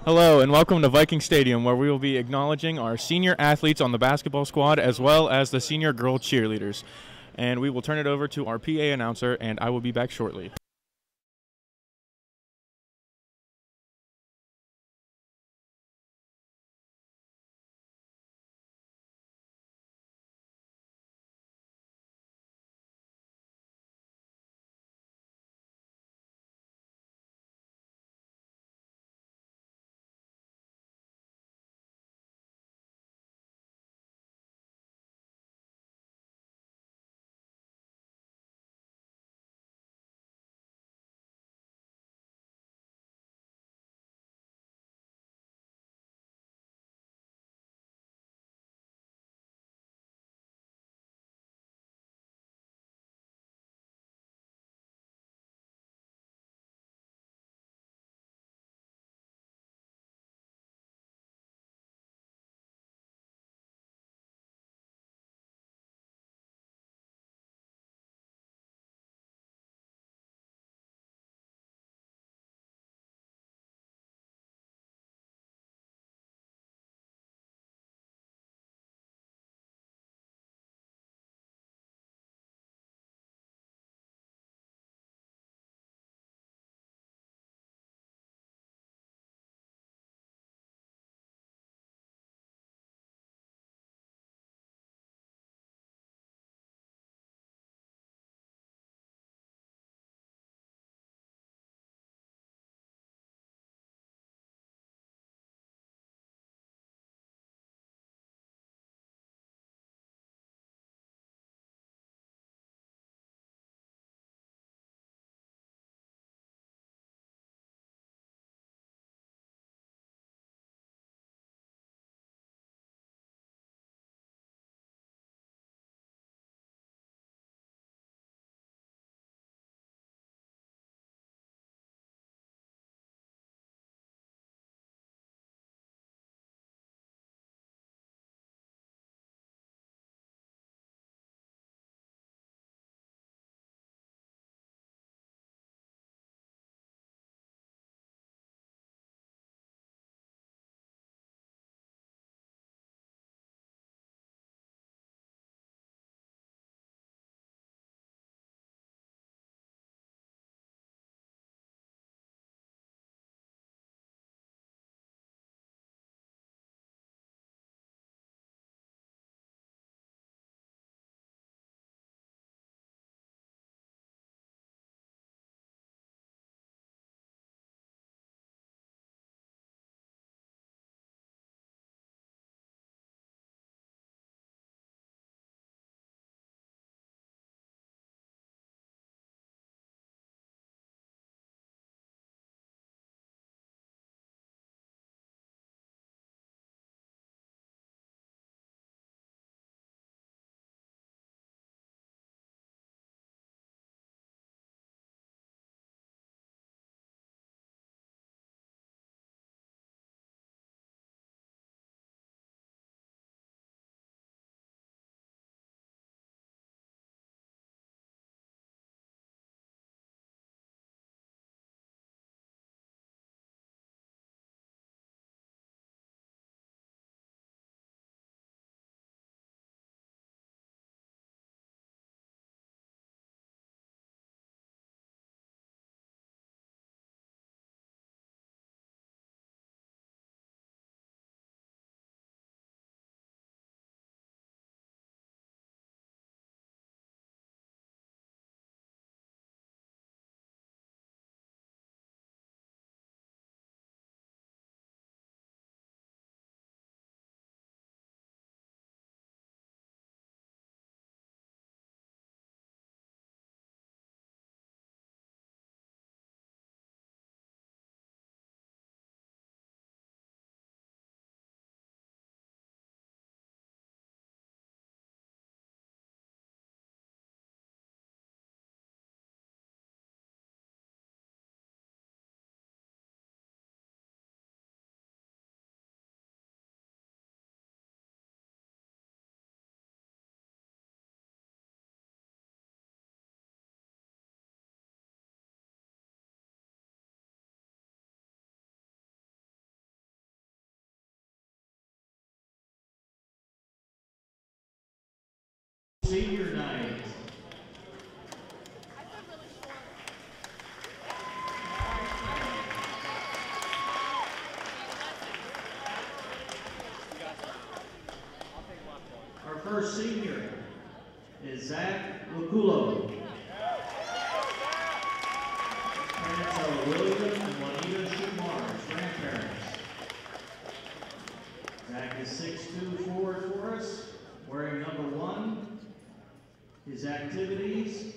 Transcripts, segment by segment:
Hello and welcome to Viking Stadium, where we will be acknowledging our senior athletes on the basketball squad as well as the senior girl cheerleaders. And we will turn it over to our PA announcer, and I will be back shortly. Senior night. Our first senior is Zach Luculo. Parents are William and Juanita Schumar's grandparents. Zach is 6'2" forward for us, wearing number 1. His activities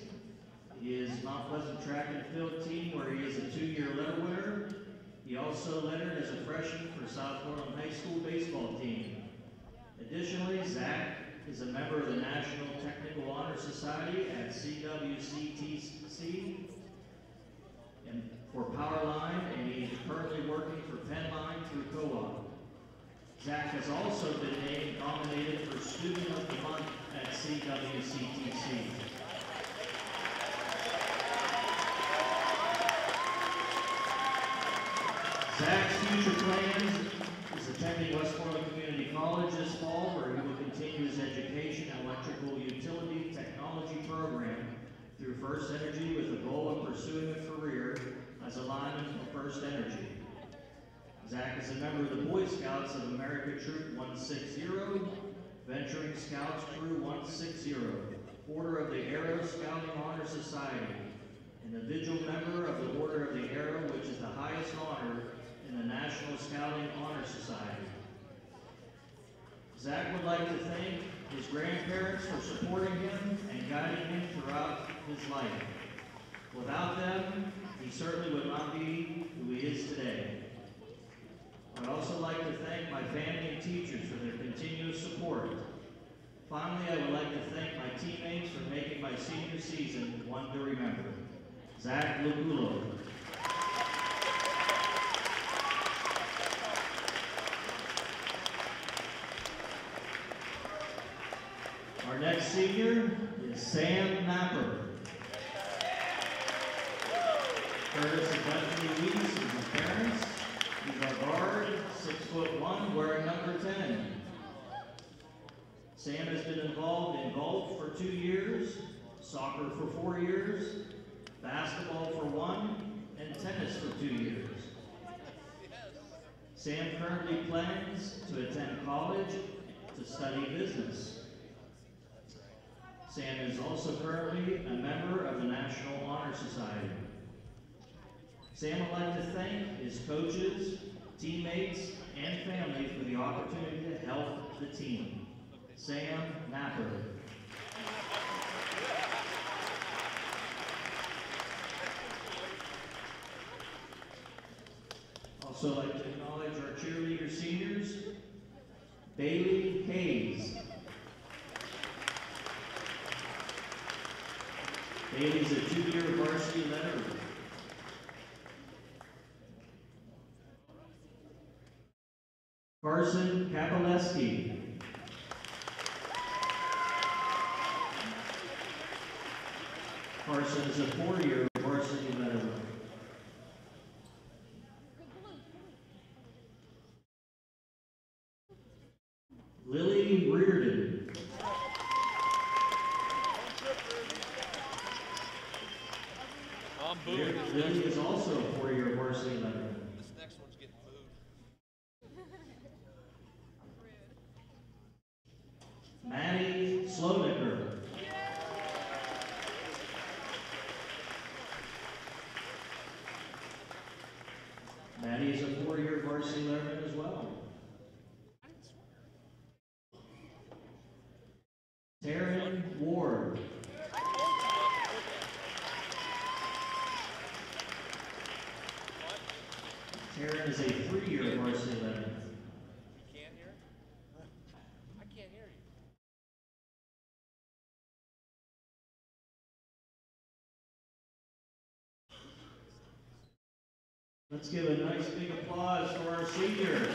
is Mount Pleasant track and field team, where he is a 2-year letter winner. He also lettered as a freshman for South Portland High School baseball team. Additionally, Zach is a member of the National Technical Honor Society at CWCTC and for Powerline, and he is currently working for Penline through co-op. Zach has also been nominated for Student of the Month at CWCTC. Zach's future plans is attending West Portland Community College this fall, where he will continue his education in electrical utility technology program through First Energy, with the goal of pursuing a career as a lineman for First Energy. Zach is a member of the Boy Scouts of America Troop 160, Venturing Scouts Crew 160, Order of the Arrow Scouting Honor Society, individual member of the Order of the Arrow, which is the highest honor in the National Scouting Honor Society. Zach would like to thank his grandparents for supporting him and guiding him throughout his life. Without them, he certainly would not be who he is today. I'd also like to thank my family and teachers for their continuous support. Finally, I would like to thank my teammates for making my senior season one to remember. Zach Luculo. Our next senior is Sam Napper. Curtis and Bethany Weiss is his parents. He's our guard, 6'1", wearing number 10. Sam has been involved in golf for 2 years, soccer for 4 years, basketball for 1, and tennis for 2 years. Sam currently plans to attend college to study business. Sam is also currently a member of the National Honor Society. Sam would like to thank his coaches, teammates, and family for the opportunity to help the team. Sam Napper. Also like to acknowledge our cheerleader seniors, Bailey Hayes. Bailey's a 2-year varsity letterer. Carson Kapaleski. Carson is a 4-year varsity letterer. Lily Reardon. Lily is also a 4-year varsity letterer. Maddie Slownicker. Maddie is a 4-year varsity letterman as well. Taryn Ward. Taryn is a 3-year varsity letterman. Let's give a nice big applause for our seniors.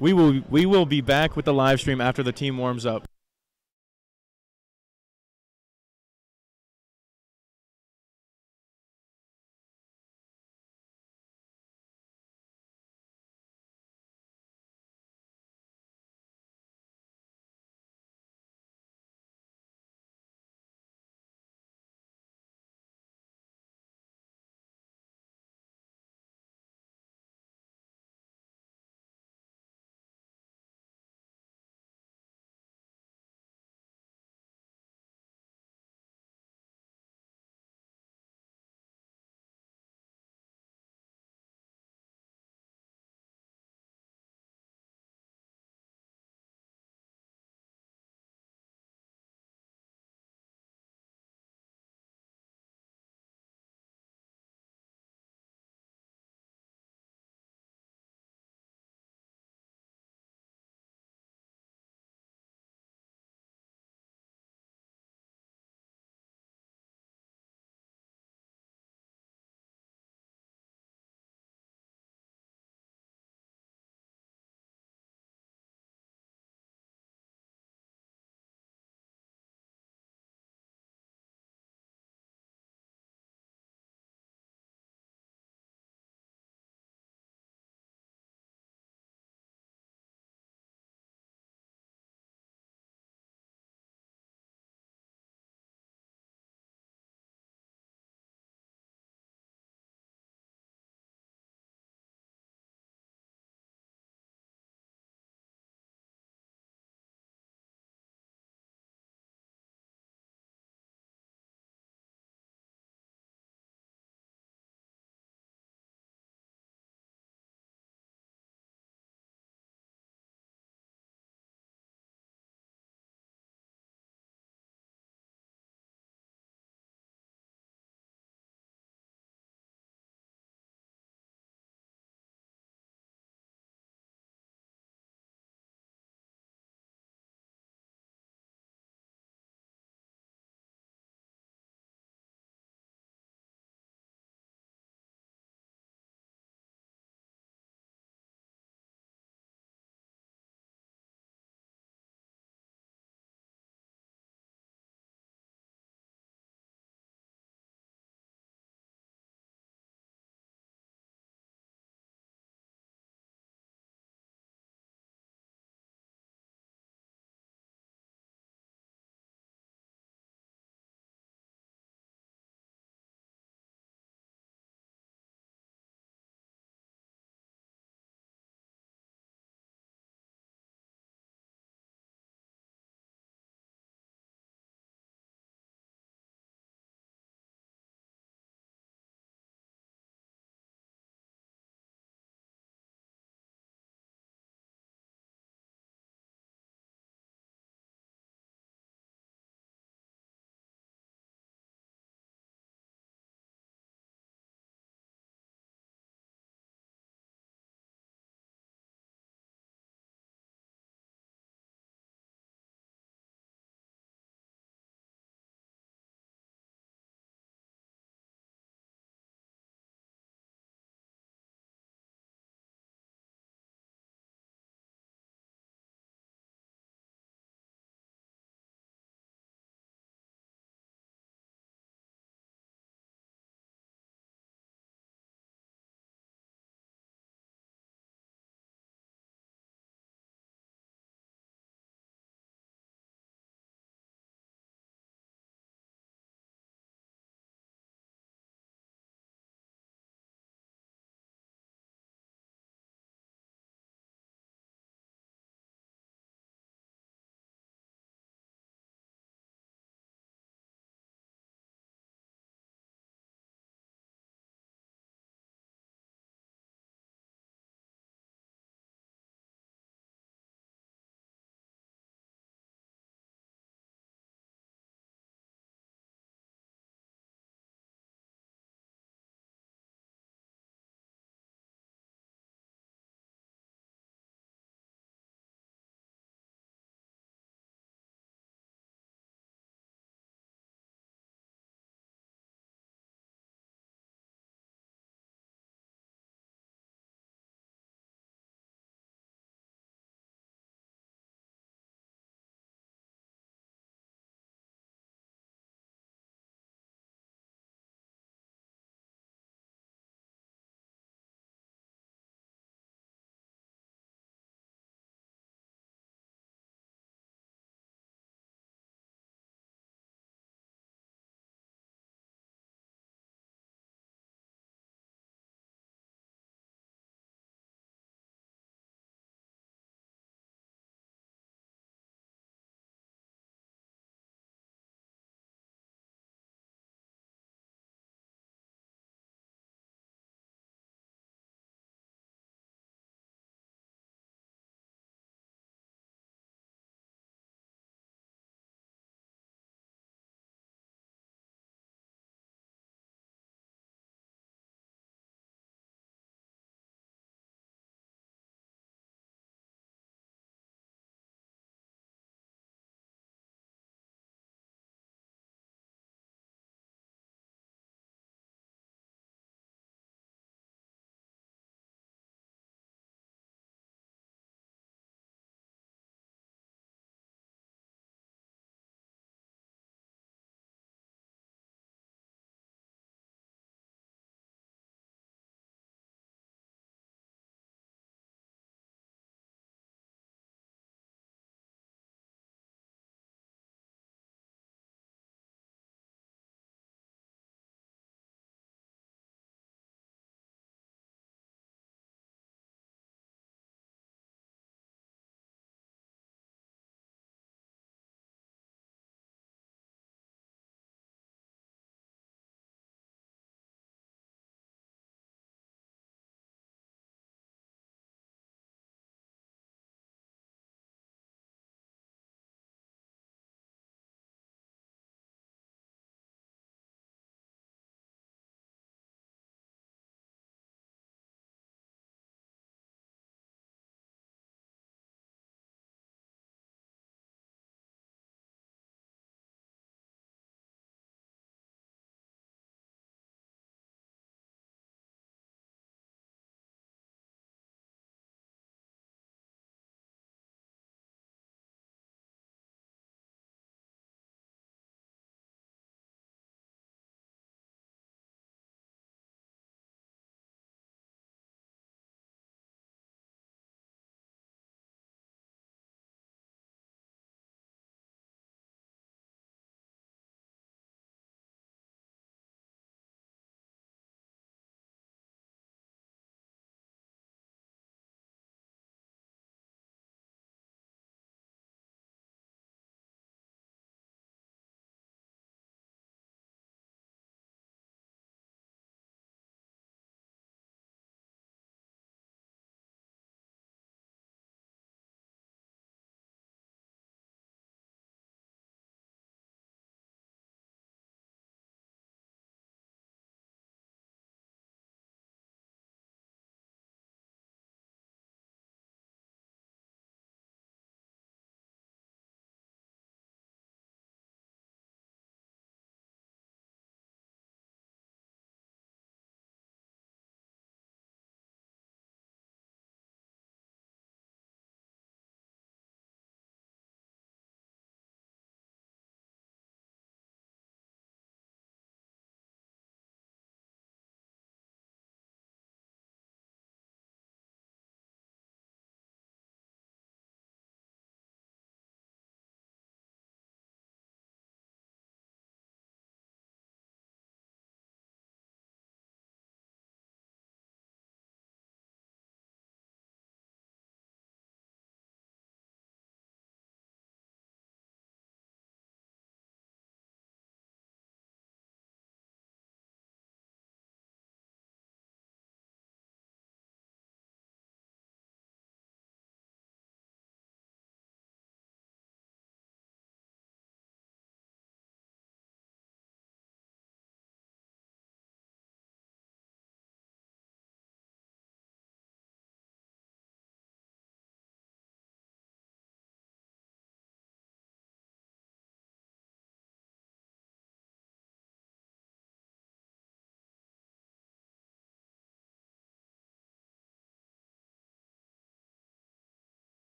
We will be back with the live stream after the team warms up.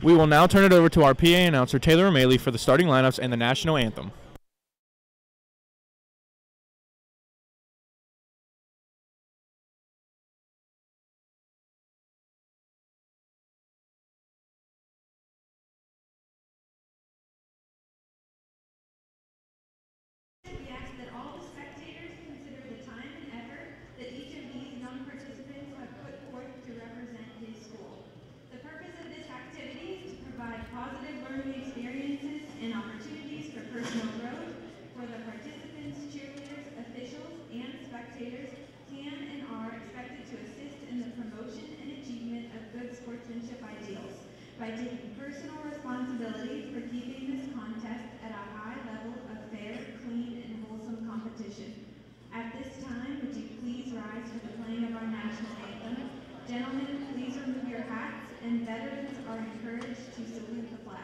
We will now turn it over to our PA announcer, Taylor O'Malley, for the starting lineups and the national anthem. We ask that all the spectators consider the time and effort that each of these young participants have put forth to represent his school. The purpose of this activity is to provide positive learning experiences and opportunities for personal growth for the participants, cheerleaders, officials, and spectators can and are expected to assist in the promotion and achievement of good sportsmanship ideals by taking personal responsibility for keeping this contest at a high level of fair, clean, and wholesome competition. At this time, would you please rise for the playing of our national anthem? Gentlemen, please remove your hats, and veterans are encouraged to salute the flag.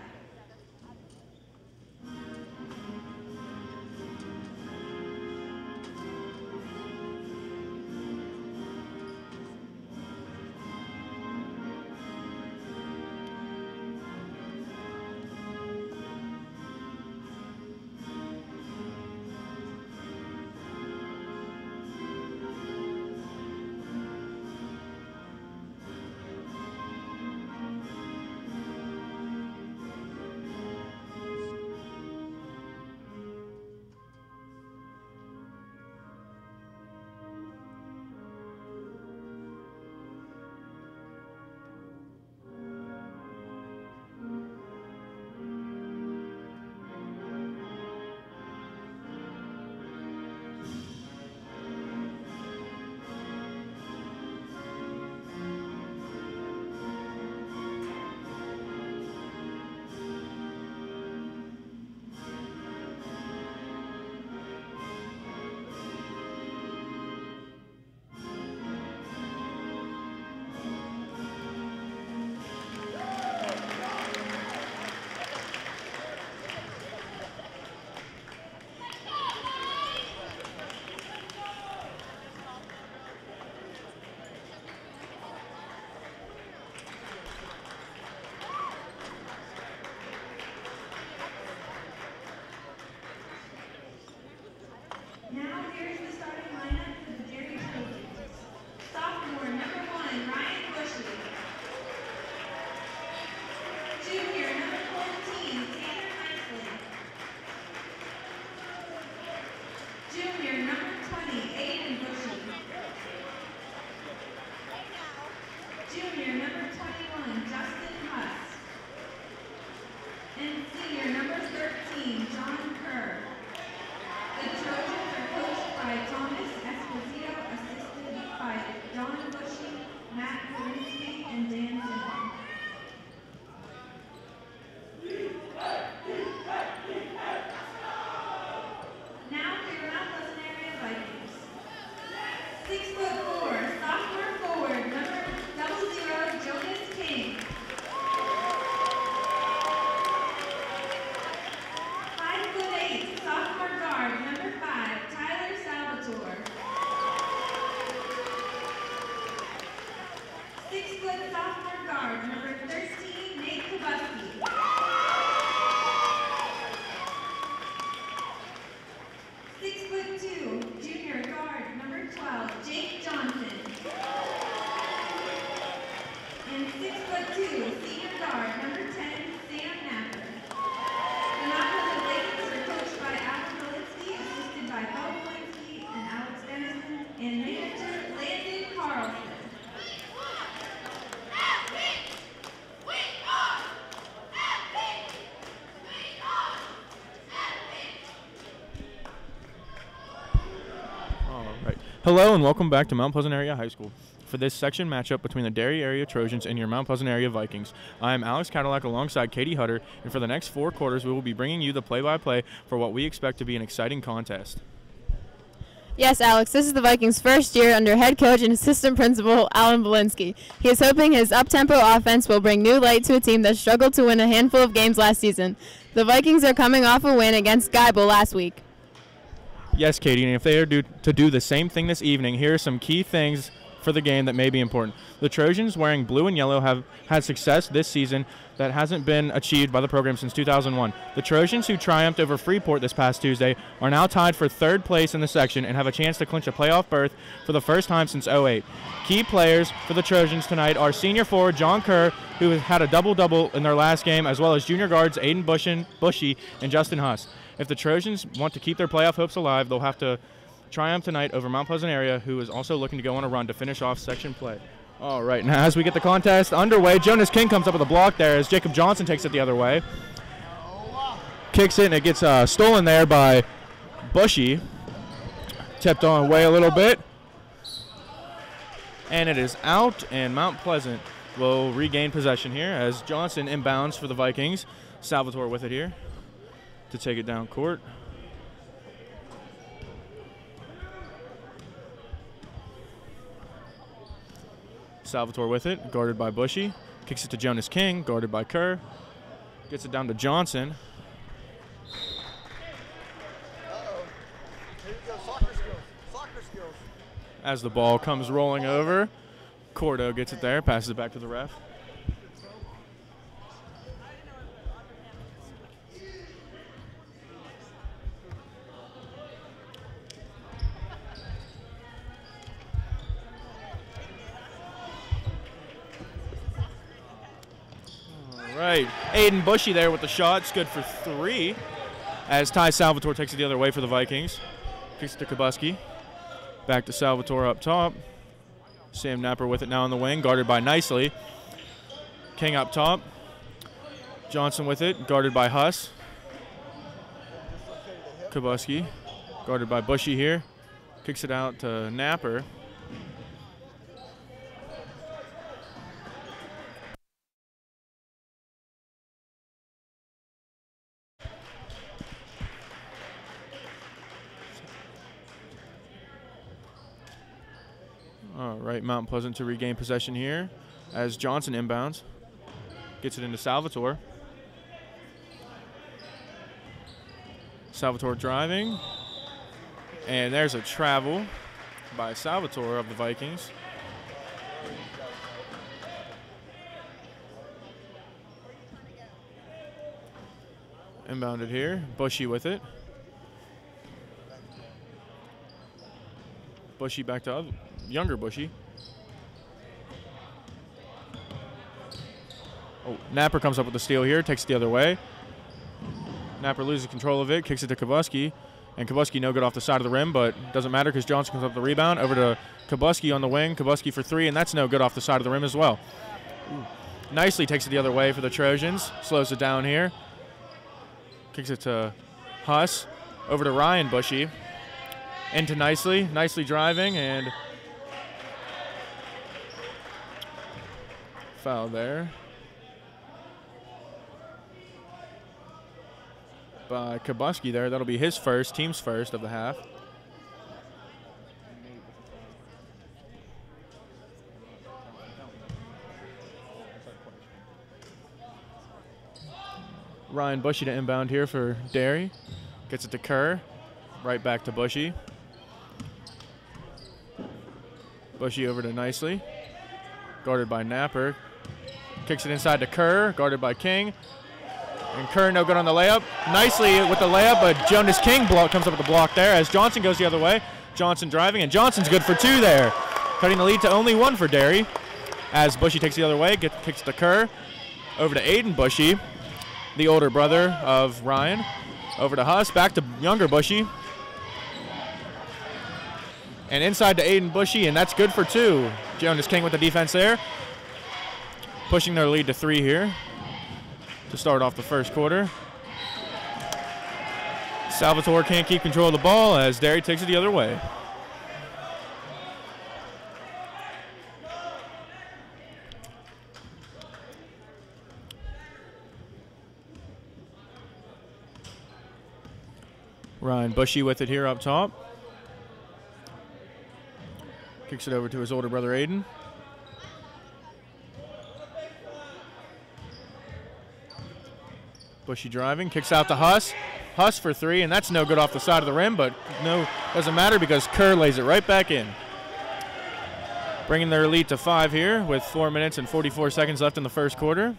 Now here's the starting lineup for the Dairy Trojans. Sophomore, number 1, Ryan Bushley. Junior, number 14, Tanner Nicely. Junior, number 20, Aiden Bushley. Junior, number 21, Justin Huss. And senior, number 13, John Kerr. The Trojans are coached by Thomas Esposito, assisted by John Bushy, Matt Kalinsky, and Dan Zimmer. Now for your Mount Pleasant area Vikings. 6'4", sophomore forward, number 00, Jonas King. 5'8", sophomore guard, number 5, Tyler Salvatore. 6' sophomore guard, number 13, Nate Kubuski. 6'2", junior guard, number 12, Jake Johnson. And 6'2", senior guard, number 10, Sam Napper. The Mount Pleasant Vikings are coached by Alex Kalinsky, assisted by Bo Kalinsky and Alex Dennison, and manager Landon Carlson. All right. Hello and welcome back to Mount Pleasant Area High School for this section matchup between the Dairy Area Trojans and your Mount Pleasant Area Vikings. I am Alex Cadillac alongside Katie Hutter, and for the next 4 quarters we will be bringing you the play-by-play for what we expect to be an exciting contest. Yes, Alex, this is the Vikings' first year under head coach and assistant principal Alan Belinsky. He is hoping his up-tempo offense will bring new light to a team that struggled to win a handful of games last season. The Vikings are coming off a win against Geibel last week. Yes, Katie, and if they are to do the same thing this evening, here are some key things for the game that may be important. The Trojans, wearing blue and yellow, have had success this season that hasn't been achieved by the program since 2001. The Trojans, who triumphed over Freeport this past Tuesday, are now tied for 3rd place in the section and have a chance to clinch a playoff berth for the first time since '08. Key players for the Trojans tonight are senior forward John Kerr, who had a double-double in their last game, as well as junior guards Aiden Bushy and Justin Huss. If the Trojans want to keep their playoff hopes alive, they'll have to triumph tonight over Mount Pleasant Area, who is also looking to go on a run to finish off section play. All right, now as we get the contest underway, Jonas King comes up with a block there as Jacob Johnson takes it the other way. Kicks it, and it gets stolen there by Bushy. Tipped on away a little bit. And it is out, and Mount Pleasant will regain possession here as Johnson inbounds for the Vikings. Salvatore with it here to take it down court. Salvatore with it, guarded by Bushy. Kicks it to Jonas King, guarded by Kerr. Gets it down to Johnson. Here you go, soccer skills. As the ball comes rolling over, Cordo gets it there, passes it back to the ref. Right, Aiden Bushy there with the shot. It's good for 3 as Ty Salvatore takes it the other way for the Vikings. Kicks it to Kabuski. Back to Salvatore up top. Sam Napper with it now on the wing, guarded by Nicely. King up top. Johnson with it, guarded by Huss. Kabuski, guarded by Bushy here. Kicks it out to Napper. All right, Mount Pleasant to regain possession here as Johnson inbounds. Gets it into Salvatore. Salvatore driving. And there's a travel by Salvatore of the Vikings. Inbounded here. Bushy with it. Bushy back to younger Bushy. Oh, Napper comes up with the steal here, takes it the other way. Napper loses control of it, kicks it to Kabuski. And Kabuski no good off the side of the rim, but doesn't matter because Johnson comes up with the rebound. Over to Kabuski on the wing. Kabuski for 3, and that's no good off the side of the rim as well. Nicely takes it the other way for the Trojans. Slows it down here. Kicks it to Huss. Over to Ryan Bushy. Into Nicely. Nicely driving, and foul there by Kabuski there. That'll be his first, team's first of the half. Ryan Bushy to inbound here for Derry. Gets it to Kerr. Right back to Bushy. Bushy over to Nicely. Guarded by Napper. Kicks it inside to Kerr. Guarded by King. And Kerr no good on the layup. Nicely with the layup, but Jonas King comes up with the block there as Johnson goes the other way. Johnson driving, and Johnson's good for 2 there. Cutting the lead to only 1 for Derry. As Bushy takes the other way, kicks to Kerr. Over to Aiden Bushy, the older brother of Ryan. Over to Huss, back to younger Bushy. And inside to Aiden Bushy, and that's good for 2. Jonas King with the defense there. Pushing their lead to 3 here to start off the first quarter. Salvatore can't keep control of the ball as Derry takes it the other way. Ryan Bushy with it here up top. Kicks it over to his older brother Aiden. Bushy driving, kicks out to Huss. Huss for 3, and that's no good off the side of the rim, but no, doesn't matter because Kerr lays it right back in. bringing their lead to 5 here with 4 minutes and 44 seconds left in the first quarter.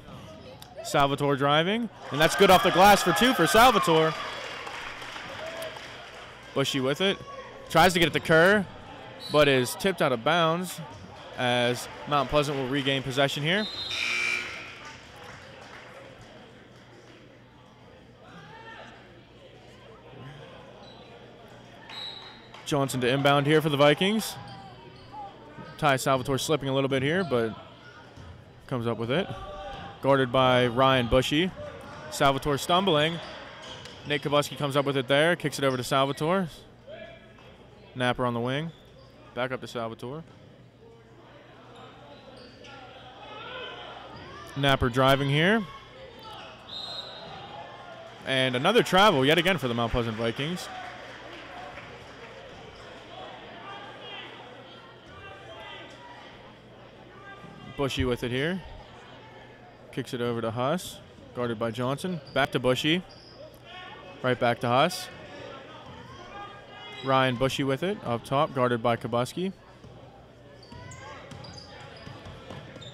Salvatore driving, and that's good off the glass for 2 for Salvatore. Bushy with it. Tries to get it to Kerr, but is tipped out of bounds as Mount Pleasant will regain possession here. Johnson to inbound here for the Vikings. Ty Salvatore slipping a little bit here, but comes up with it. Guarded by Ryan Bushy. Salvatore stumbling. Nate Kabuski comes up with it there, kicks it over to Salvatore. Napper on the wing. Back up to Salvatore. Napper driving here. And another travel yet again for the Mount Pleasant Vikings. Bushy with it here. Kicks it over to Huss. Guarded by Johnson. Back to Bushy. Right back to Huss. Ryan Bushy with it. Up top. Guarded by Kabuski.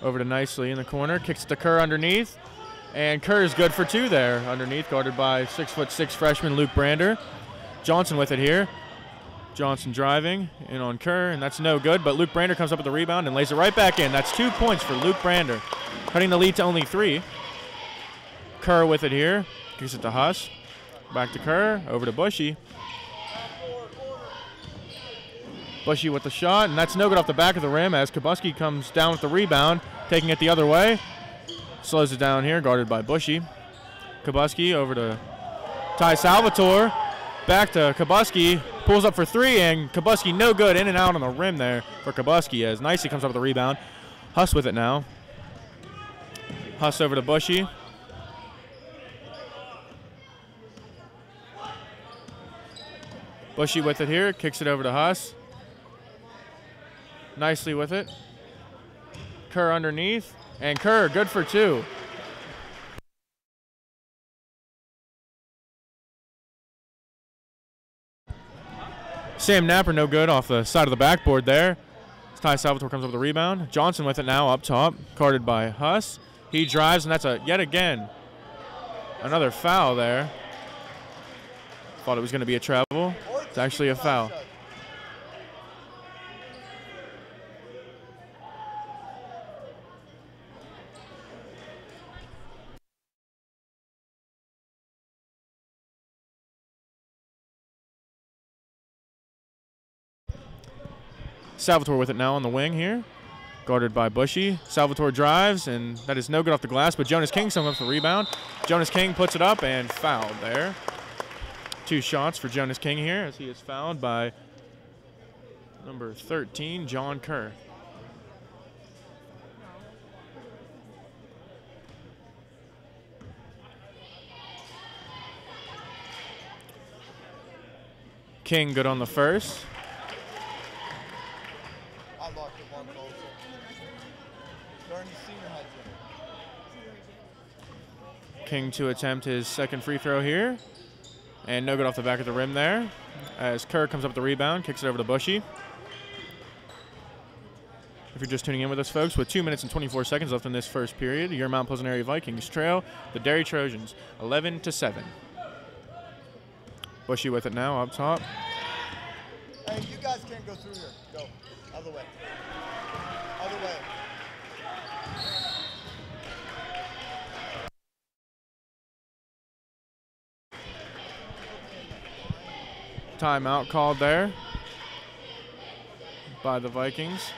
Over to Nicely in the corner. Kicks it to Kerr underneath. And Kerr is good for 2 there. Underneath. Guarded by 6'6" freshman Luke Brander. Johnson with it here. Johnson driving in on Kerr, and that's no good, but Luke Brander comes up with the rebound and lays it right back in. That's 2 points for Luke Brander, cutting the lead to only 3. Kerr with it here, kicks it to Huss. Back to Kerr, over to Bushy. Bushy with the shot, and that's no good off the back of the rim as Kabuski comes down with the rebound, taking it the other way. Slows it down here, guarded by Bushy. Kabuski over to Ty Salvatore. Back to Kabuski, pulls up for 3, and Kabuski no good, in and out on the rim there for Kabuski as Nicely comes up with the rebound. Huss with it now. Huss over to Bushy. Bushy with it here, kicks it over to Huss. Nicely with it. Kerr underneath, and Kerr good for 2. Sam Napper no good off the side of the backboard there. Ty Salvatore comes up with the rebound. Johnson with it now up top, guarded by Huss. He drives, and that's yet again another foul there. Thought it was going to be a travel. It's actually a foul. Salvatore with it now on the wing here, guarded by Bushy. Salvatore drives, and that is no good off the glass, but Jonas King comes up for the rebound. Jonas King puts it up and fouled there. 2 shots for Jonas King here as he is fouled by number 13, John Kerr. King good on the first. King to attempt his second free throw here. And no good off the back of the rim there. As Kerr comes up with the rebound, kicks it over to Bushy. If you're just tuning in with us, folks, with 2 minutes and 24 seconds left in this first period, your Mount Pleasant area Vikings trail the Derry Trojans 11-7. Bushy with it now up top. Hey, you guys can't go through here. Go. Other way. Other way. Timeout called there by the Vikings.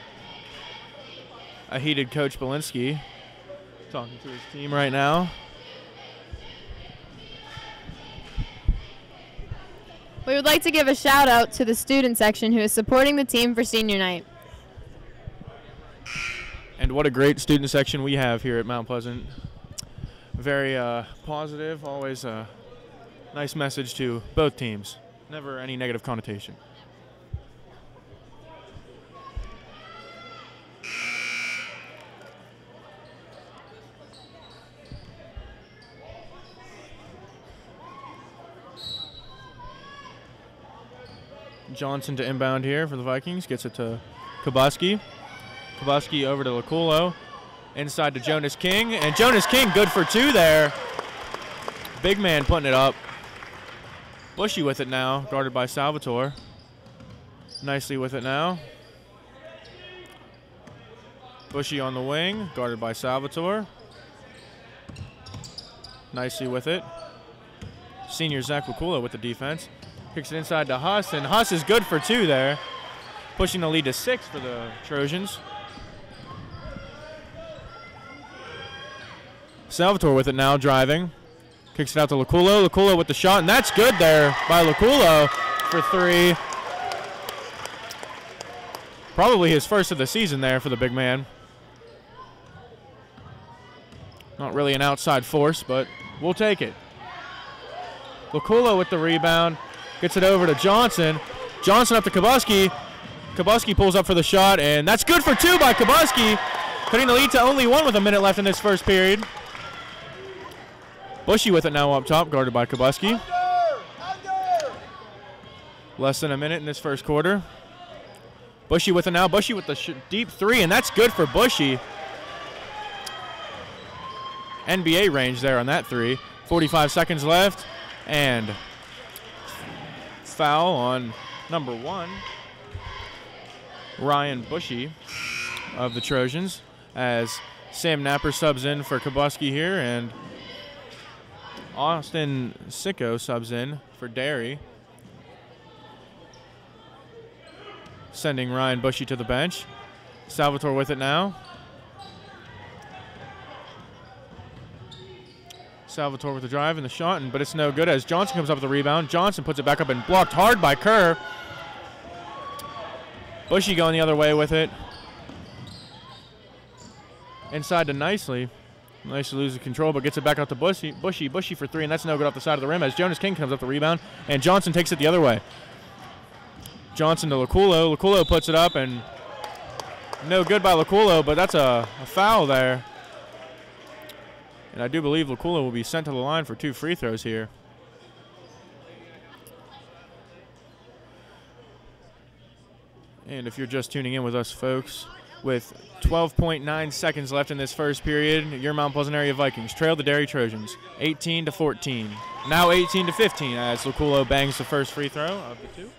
A heated Coach Belinsky talking to his team right now. We would like to give a shout out to the student section who is supporting the team for senior night. And what a great student section we have here at Mount Pleasant. Very positive, always a nice message to both teams. Never any negative connotation. Johnson to inbound here for the Vikings. Gets it to Kabuski. Kubuski over to Laculo. Inside to Jonas King. And Jonas King good for 2 there. Big man putting it up. Bushy with it now, guarded by Salvatore. Nicely with it now. Bushy on the wing, guarded by Salvatore. Nicely with it. Senior Zach Laculo with the defense. Kicks it inside to Huss, and Huss is good for 2 there. Pushing the lead to 6 for the Trojans. Salvatore with it now, driving. Kicks it out to Laculo. Laculo with the shot, and that's good there by Laculo for 3. Probably his first of the season there for the big man. Not really an outside force, but we'll take it. Laculo with the rebound. Gets it over to Johnson. Johnson up to Kubuski. Kubuski pulls up for the shot, and that's good for 2 by Kubuski. Cutting the lead to only 1 with a minute left in this first period. Bushy with it now up top, guarded by Kubuski. Less than a minute in this first quarter. Bushy with it now. Bushy with the deep 3, and that's good for Bushy. NBA range there on that 3. 45 seconds left, and foul on number 1, Ryan Bushy of the Trojans, as Sam Napper subs in for Kubuski here, and Austin Sicko subs in for Derry, sending Ryan Bushy to the bench. Salvatore with it now. Salvatore with the drive and the shot, but it's no good as Johnson comes up with the rebound. Johnson puts it back up and blocked hard by Kerr. Bushy going the other way with it. Inside to Nicely. Nicely loses control, but gets it back out to Bushy for 3, and that's no good off the side of the rim as Jonas King comes up the rebound, and Johnson takes it the other way. Johnson to Laculo. Laculo puts it up, and no good by Laculo, but that's a foul there. And I do believe Laculo will be sent to the line for 2 free throws here. And if you're just tuning in with us, folks, with 12.9 seconds left in this first period, your Mount Pleasant Area Vikings trail the Derry Trojans 18-14. Now 18-15 as Laculo bangs the first free throw of the 2.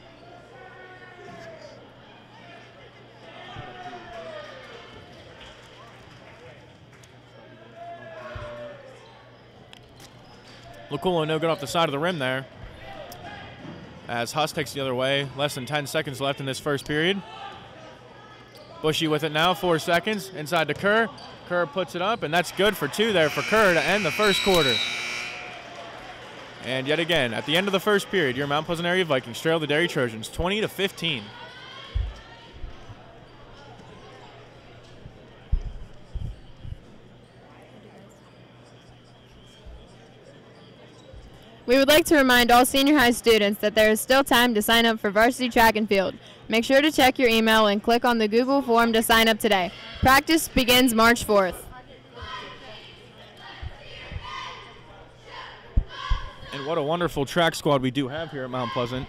Laculo no good off the side of the rim there as Huss takes the other way. Less than 10 seconds left in this first period. Bushy with it now, 4 seconds. Inside to Kerr. Kerr puts it up, and that's good for 2 there for Kerr to end the first quarter. And yet again, at the end of the first period, your Mount Pleasant Area Vikings trail the Derry Trojans 20-15. We would like to remind all senior high students that there is still time to sign up for varsity track and field. Make sure to check your email and click on the Google form to sign up today. Practice begins March 4th. And what a wonderful track squad we do have here at Mount Pleasant.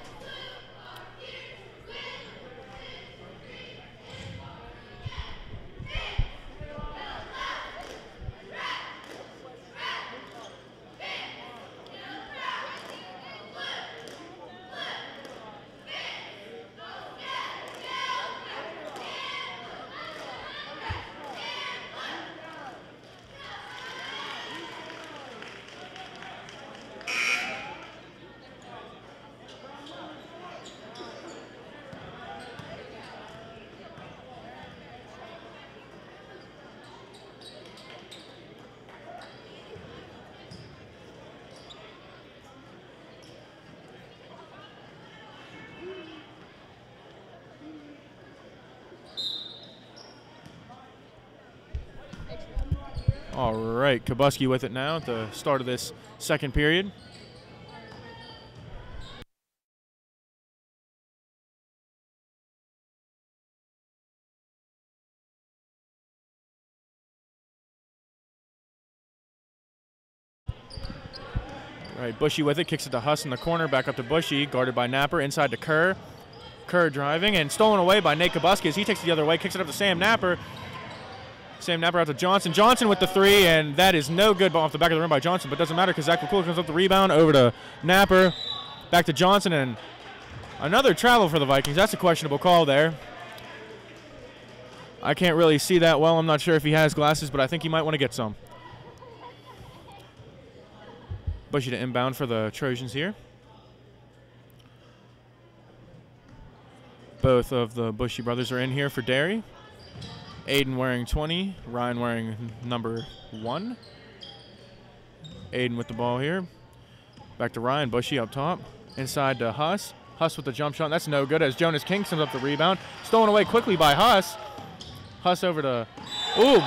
All right, Kubuski with it now at the start of this second period. All right, Bushy with it, kicks it to Huss in the corner, back up to Bushy, guarded by Napper, inside to Kerr. Kerr driving and stolen away by Nate Kubuski as he takes it the other way, kicks it up to Sam Napper. Sam Napper out to Johnson. Johnson with the three, and that is no good off the back of the rim by Johnson, but doesn't matter because Zach McCool comes up the rebound over to Napper. Back to Johnson, and another travel for the Vikings. That's a questionable call there. I can't really see that well. I'm not sure if he has glasses, but I think he might want to get some. Bushy to inbound for the Trojans here. Both of the Bushy brothers are in here for Derry. Aiden wearing 20, Ryan wearing number 1. Aiden with the ball here. Back to Ryan, Bushy up top. Inside to Huss. Huss with the jump shot. That's no good as Jonas King comes up the rebound. Stolen away quickly by Huss. Huss over to, ooh.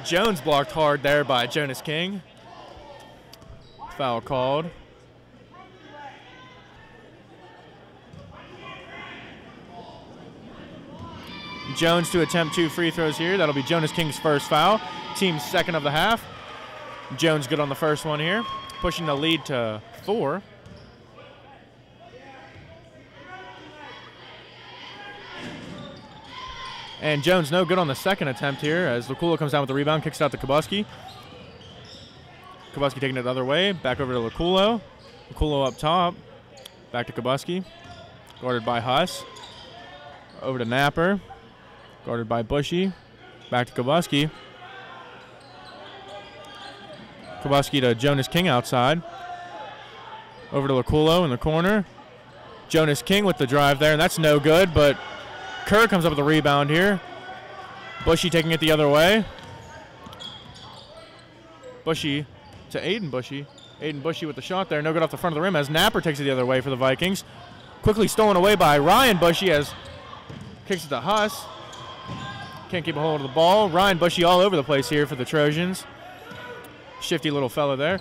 Jones blocked hard there by Jonas King. Foul called. Jones to attempt 2 free throws here. That'll be Jonas King's first foul. Team's second of the half. Jones good on the first one here. Pushing the lead to 4. And Jones no good on the second attempt here as Lakula comes down with the rebound, kicks it out to Kubuski. Kubuski taking it the other way, back over to Lakulo. Lakulo up top, back to Kubuski. Guarded by Huss. Over to Napper. Guarded by Bushy. Back to Kubuski. Kubuski to Jonas King outside. Over to Lakulo in the corner. Jonas King with the drive there, and that's no good, but Kerr comes up with the rebound here. Bushy taking it the other way. Bushy to Aiden Bushy. Aiden Bushy with the shot there. No good off the front of the rim as Napper takes it the other way for the Vikings. Quickly stolen away by Ryan Bushy as kicks it to Huss. Can't keep a hold of the ball. Ryan Bushy all over the place here for the Trojans. Shifty little fella there.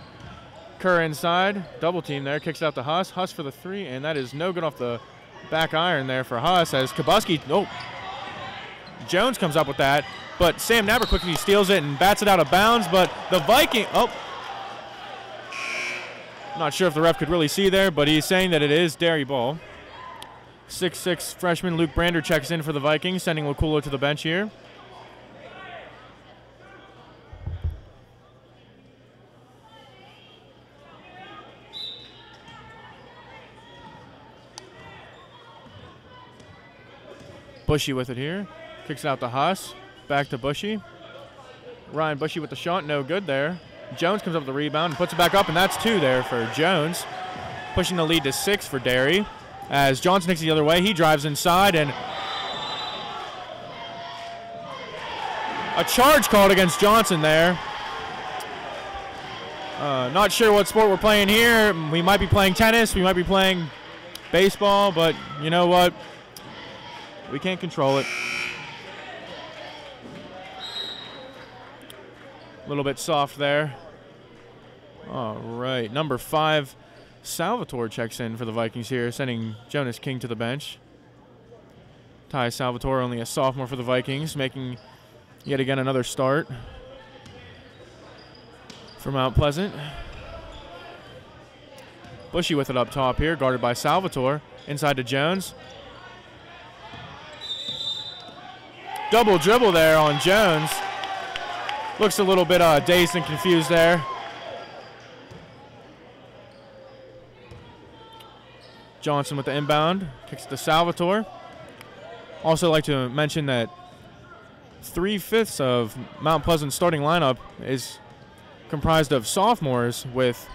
Kerr inside. Double team there. Kicks it out to Huss. Huss for the 3, and that is no good off the back iron there for Huss as Kubuski, Jones comes up with that, but Sam Napper quickly steals it and bats it out of bounds, but the not sure if the ref could really see there, but he's saying that it is Derry ball. 6'6" freshman Luke Brander checks in for the Vikings, sending Lakulo to the bench here. Bushy with it here. Kicks it out to Huss. Back to Bushy. Ryan Bushy with the shot. No good there. Jones comes up with the rebound and puts it back up, and that's 2 there for Jones. Pushing the lead to 6 for Derry. As Johnson takes it the other way, he drives inside, and a charge called against Johnson there. Not sure what sport we're playing here. We might be playing tennis. We might be playing baseball, but you know what? We can't control it. A little bit soft there. All right, number 5, Salvatore checks in for the Vikings here, sending Jonas King to the bench. Ty Salvatore, only a sophomore for the Vikings, making yet again another start for Mount Pleasant. Bushy with it up top here, guarded by Salvatore. Inside to Jones. Double dribble there on Jones. Looks a little bit dazed and confused there. Johnson with the inbound. Kicks it to Salvatore. Also like to mention that 3/5 of Mount Pleasant's starting lineup is comprised of sophomores with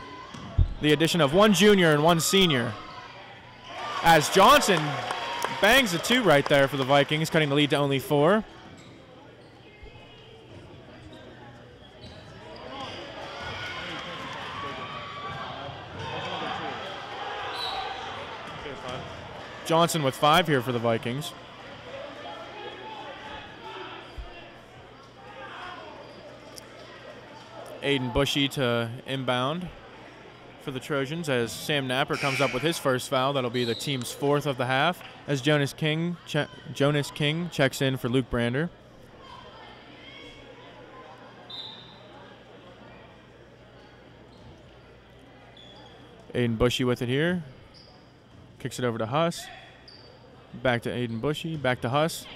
the addition of 1 junior and 1 senior. As Johnson bangs a 2 right there for the Vikings, cutting the lead to only 4. Johnson with 5 here for the Vikings. Aiden Bushy to inbound for the Trojans as Sam Napper comes up with his first foul. That'll be the team's 4th of the half as Jonas King checks in for Luke Brander. Aiden Bushy with it here. Kicks it over to Huss. Back to Aiden Bushy. Back to Huss.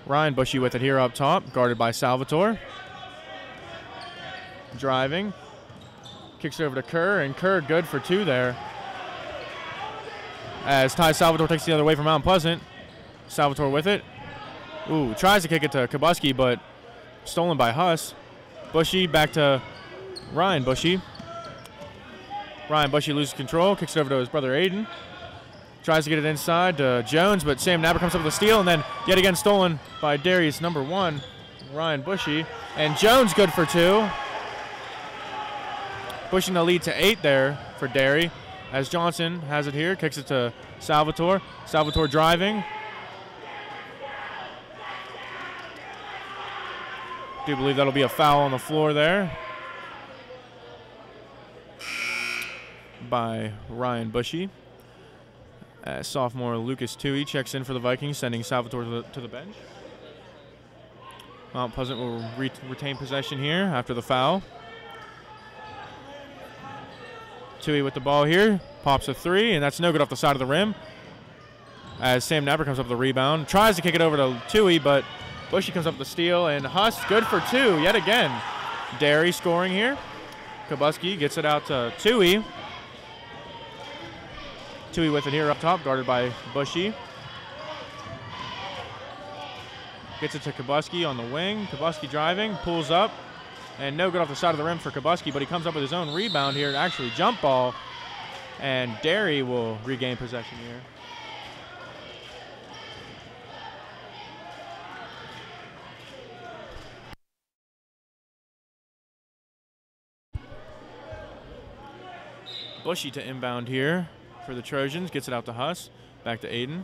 Ryan Bushy with it here up top, guarded by Salvatore. Driving. Kicks it over to Kerr, and Kerr good for 2 there. As Ty Salvatore takes the other way from Mount Pleasant. Salvatore with it. Ooh, tries to kick it to Kabuski, but stolen by Huss. Bushy back to Ryan Bushy. Ryan Bushy loses control, kicks it over to his brother Aiden. Tries to get it inside to Jones, but Sam Napper comes up with a steal, and then yet again stolen by Derry's number 1, Ryan Bushy. And Jones good for 2. Pushing the lead to 8 there for Derry. As Johnson has it here, kicks it to Salvatore. Salvatore driving. Do believe that'll be a foul on the floor there by Ryan Bushy. Sophomore Lucas Tui checks in for the Vikings, sending Salvatore to the bench. Mount Pleasant will retain possession here after the foul. Tui with the ball here, pops a 3, and that's no good off the side of the rim. As Sam Napper comes up with the rebound, tries to kick it over to Tui, but Bushy comes up with the steal, and Huss good for 2 yet again. Derry scoring here. Kabuski gets it out to Tui. Tui with it here up top, guarded by Bushy. Gets it to Kabuski on the wing. Kabuski driving, pulls up, and no good off the side of the rim for Kabuski, but he comes up with his own rebound here, actually jump ball, and Derry will regain possession here. Bushy to inbound here for the Trojans. Gets it out to Huss. Back to Aiden.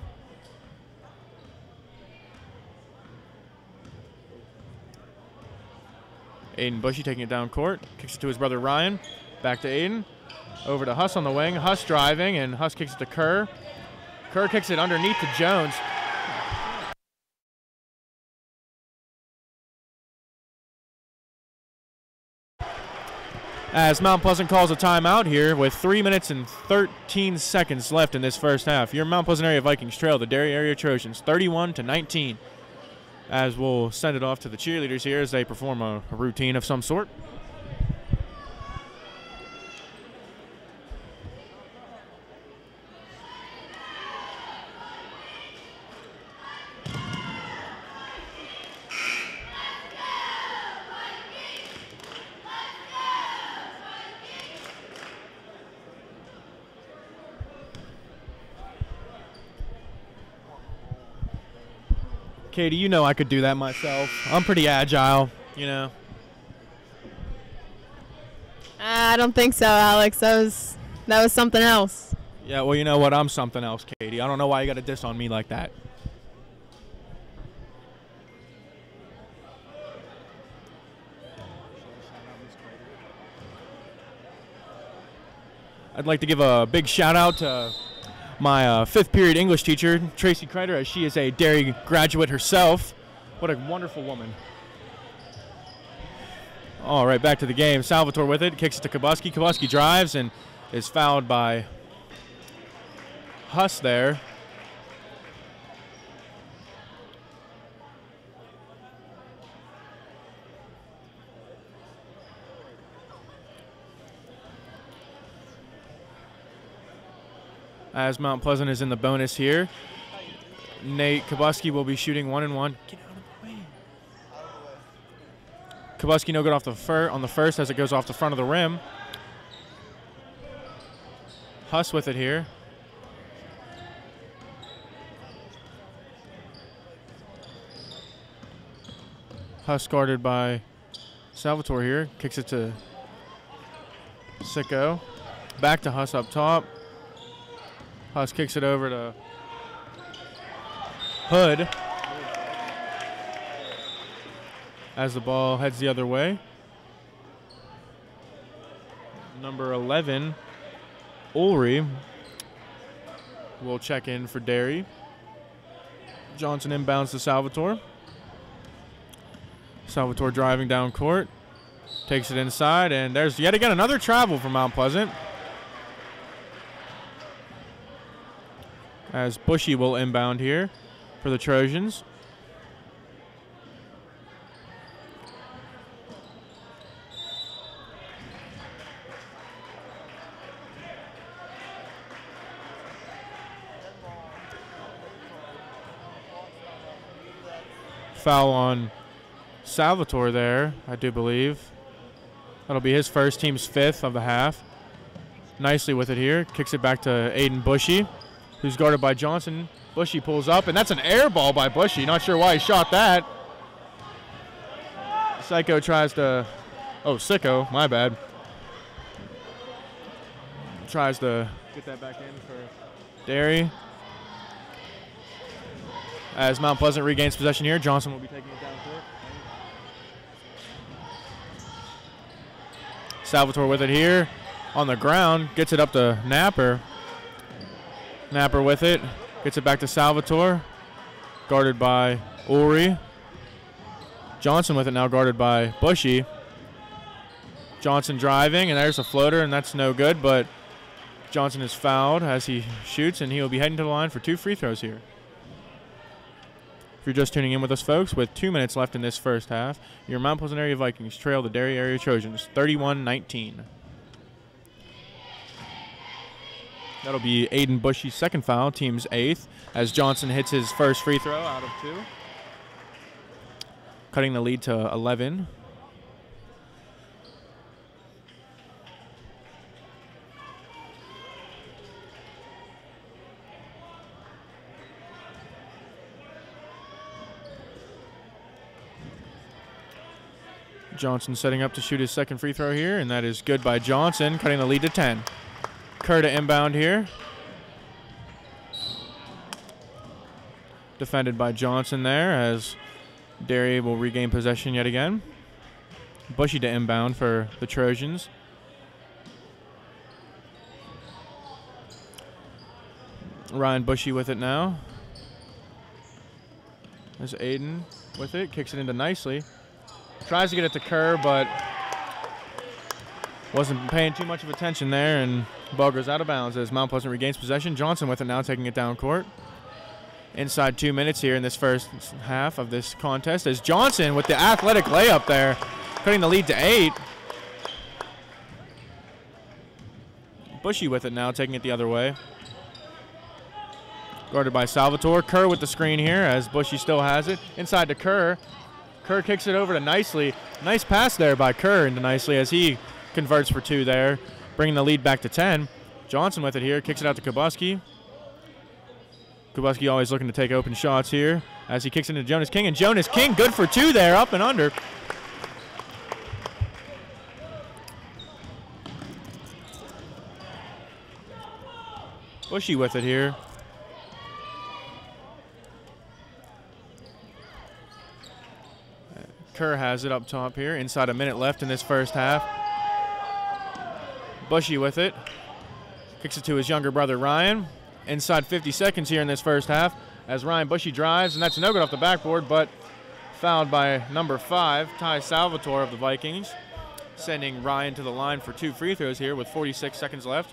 Aiden Bushy taking it down court. Kicks it to his brother Ryan. Back to Aiden. Over to Huss on the wing. Huss driving, and Huss kicks it to Kerr. Kerr kicks it underneath to Jones. As Mount Pleasant calls a timeout here with 3 minutes and 13 seconds left in this first half. Your Mount Pleasant area Vikings trail the Derry area Trojans 31-19. As we'll send it off to the cheerleaders here as they perform a routine of some sort. Katie, you know I could do that myself. I'm pretty agile, you know. I don't think so, Alex. That was something else. Yeah, well, you know what? I'm something else, Katie. I don't know why you got to diss on me like that. I'd like to give a big shout out to my fifth period English teacher, Tracy Kreider, as she is a Derry graduate herself. What a wonderful woman. All right, back to the game. Salvatore with it, kicks it to Kabuski. Kabuski drives and is fouled by Huss there. As Mount Pleasant is in the bonus here. Nate Kabuski will be shooting 1-1. Get out of the way. Kabuski no good off on the first as it goes off the front of the rim. Huss with it here. Huss guarded by Salvatore here. Kicks it to Sicko. Back to Huss up top. Huss kicks it over to Hood as the ball heads the other way. Number 11, Ulrey, will check in for Derry. Johnson inbounds to Salvatore. Salvatore driving down court. Takes it inside, and there's yet again another travel from Mount Pleasant. as Bushy will inbound here for the Trojans. Foul on Salvatore there, I do believe. That'll be his first, team's 5th of the half. Nicely with it here. Kicks it back to Aiden Bushy, who's guarded by Johnson. Bushy pulls up, and that's an air ball by Bushy. Not sure why he shot that. Psycho tries to, Sicko, my bad. Tries to get that back in for Derry. As Mount Pleasant regains possession here, Johnson will be taking it down court. Salvatore with it here on the ground, gets it up to Napper. Napper with it, gets it back to Salvatore, guarded by Ulrey. Johnson with it now, guarded by Bushy. Johnson driving, and there's a floater, and that's no good, but Johnson is fouled as he shoots, and he will be heading to the line for 2 free throws here. If you're just tuning in with us, folks, with 2 minutes left in this first half, your Mount Pleasant area Vikings trail the Derry area Trojans 31-19. That'll be Aiden Bushy's second foul, team's 8th, as Johnson hits his first free throw out of 2, cutting the lead to 11. Johnson setting up to shoot his second free throw here, and that is good by Johnson, cutting the lead to 10. Kerr to inbound here. Defended by Johnson there, as Derry will regain possession yet again. Bushy to inbound for the Trojans. Ryan Bushy with it now. There's Aiden with it, kicks it into nicely. Tries to get it to Kerr, but wasn't paying too much of attention there, and ball goes out of bounds as Mount Pleasant regains possession. Johnson with it now, taking it down court. Inside 2 minutes here in this first half of this contest, as Johnson with the athletic layup there, cutting the lead to 8. Bushy with it now, taking it the other way. Guarded by Salvatore. Kerr with the screen here as Bushy still has it. Inside to Kerr. Kerr kicks it over to Nicely. Nice pass there by Kerr into Nicely as he converts for 2 there, bringing the lead back to 10. Johnson with it here, kicks it out to Kubuski. Kubuski always looking to take open shots here as he kicks into Jonas King, and Jonas King good for 2 there, up and under. Bushy with it here. Kerr has it up top here. Inside a minute left in this first half. Bushy with it. Kicks it to his younger brother, Ryan. Inside 50 seconds here in this first half as Ryan Bushy drives, and that's no good off the backboard, but fouled by number 5, Ty Salvatore of the Vikings, sending Ryan to the line for 2 free throws here with 46 seconds left.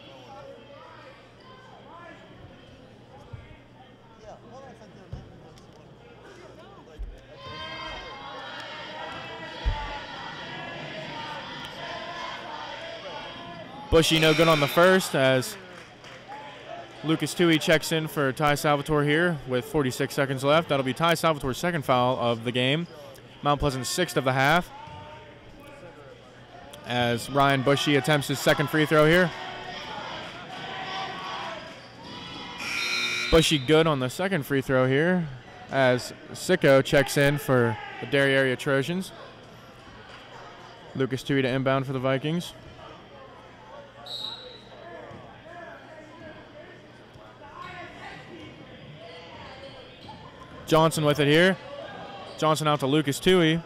Bushy no good on the first as Lucas Tui checks in for Ty Salvatore here with 46 seconds left. That'll be Ty Salvatore's second foul of the game. Mount Pleasant's 6th of the half. As Ryan Bushy attempts his second free throw here. Bushy good on the second free throw here as Sicko checks in for the Derry area Trojans. Lucas Tui to inbound for the Vikings. Johnson with it here. Johnson out to Lucas Tui.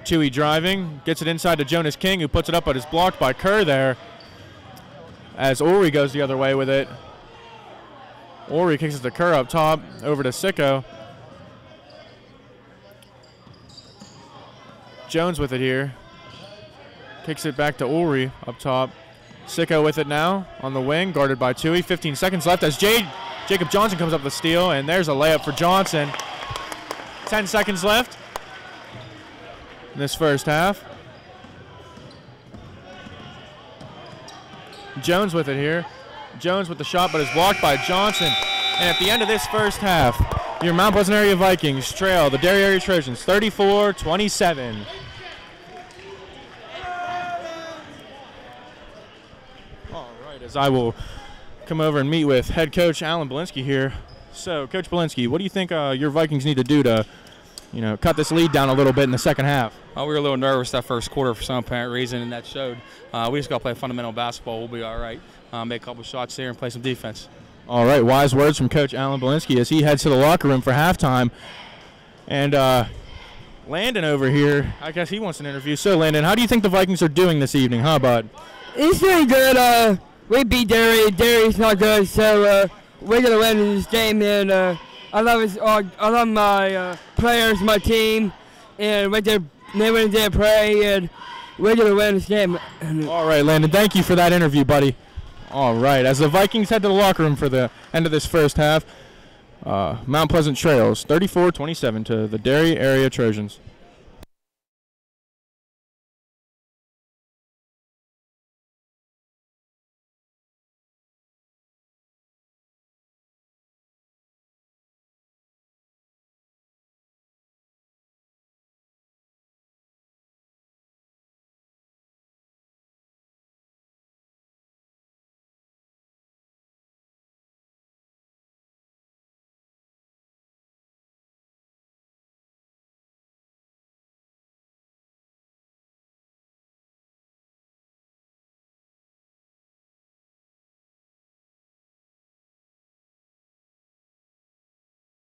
Tui driving, gets it inside to Jonas King, who puts it up, but is blocked by Kerr there as Ulrey goes the other way with it. Ulrey kicks it to Kerr up top, over to Sicko. Jones with it here. Kicks it back to Ulrey up top. Sicko with it now on the wing, guarded by Tui. 15 seconds left as Jacob Johnson comes up with the steal, and there's a layup for Johnson. 10 seconds left in this first half. Jones with it here. Jones with the shot, but is blocked by Johnson. And at the end of this first half, your Mount Pleasant Area Vikings trail the Dairy Area Trojans 34-27. All right, as I will come over and meet with head coach Alan Belinsky here. So, Coach Belinsky, what do you think your Vikings need to do to, cut this lead down a little bit in the second half? We were a little nervous that first quarter for some apparent reason, and that showed. We just got to play fundamental basketball. We'll be all right. Make a couple shots here and play some defense. All right, wise words from Coach Alan Belinsky as he heads to the locker room for halftime. And Landon over here, I guess he wants an interview. So, Landon, how do you think the Vikings are doing this evening, huh, bud? It's doing good. We beat Derry. Derry's not good, so we're going to win this game. And I love my players, my team, and they went there to pray, and we're going to win this game. All right, Landon, thank you for that interview, buddy. All right, as the Vikings head to the locker room for the end of this first half, Mount Pleasant trails 34-27 to the Dairy Area Trojans.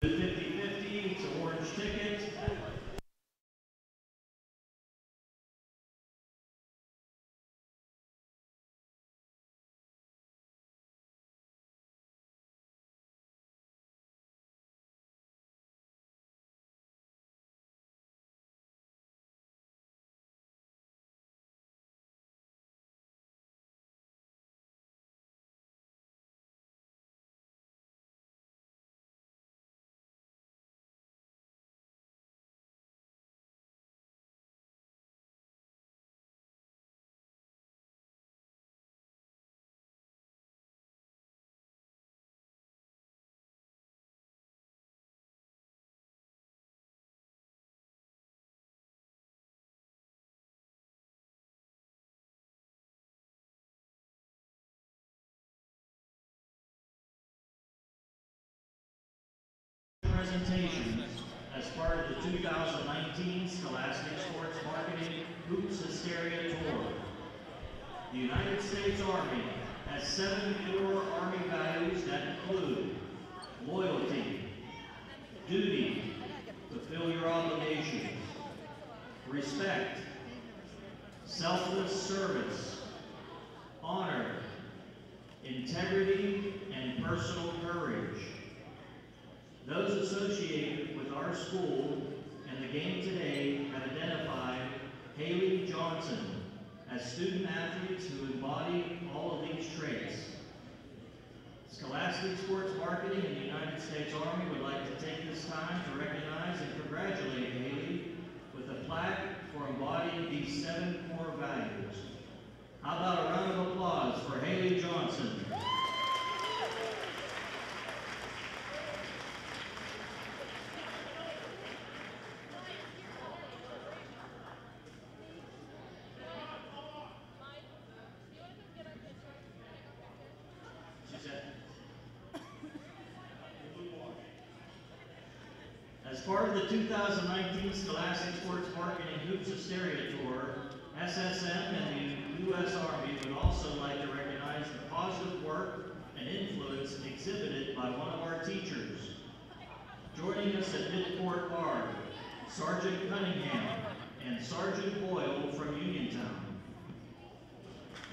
The 50-50, it's an orange ticket. Presentation as part of the 2019 Scholastic Sports Marketing Hoops Hysteria Tour. The United States Army has 7 core Army values that include loyalty, duty, fulfill your obligations, respect, selfless service, honor, integrity, and personal courage. Those associated with our school and the game today have identified Haley Johnson as student athletes who embody all of these traits. Scholastic Sports Marketing and the United States Army would like to take this time to recognize and congratulate Haley with a plaque for embodying these 7 core values. How about a round of applause for Haley Johnson? As part of the 2019 Scholastic Sports Marketing Hoops Hysteria Tour, SSM and the U.S. Army would also like to recognize the positive work and influence exhibited by one of our teachers. Joining us at Midport are Sergeant Cunningham and Sergeant Boyle from Uniontown.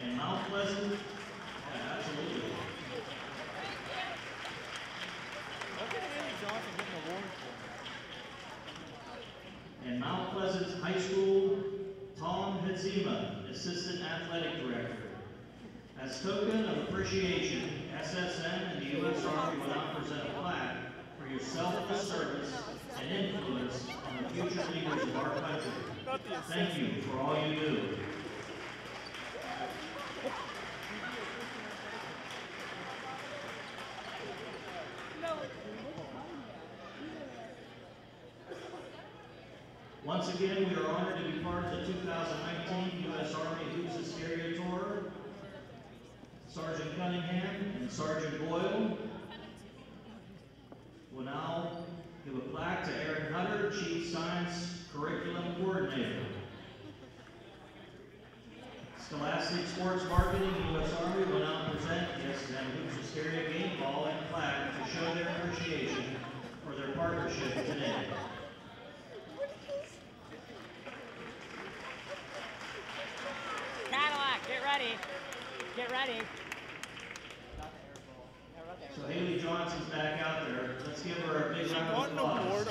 And Mount Pleasant, absolutely. And Mount Pleasant High School, Tom Hadzima, Assistant Athletic Director. As appreciation, SSN and the U.S. Army will now present a plaque for your selfless service and influence on the future leaders of our country. Thank you for all you do. Once again, we are honored to be part of the 2019 U.S. Army Hoops Hysteria Tour. Sergeant Cunningham and Sergeant Boyle will now give a plaque to Aaron Hutter, Chief Science Curriculum Coordinator. Scholastic Sports Marketing, U.S. Army will now present the SSN Hoops Hysteria game ball and plaque to show their appreciation for their partnership today. Cadillac, get ready. Get ready. So Haley Johnson's back out there. Let's give her a big round of applause.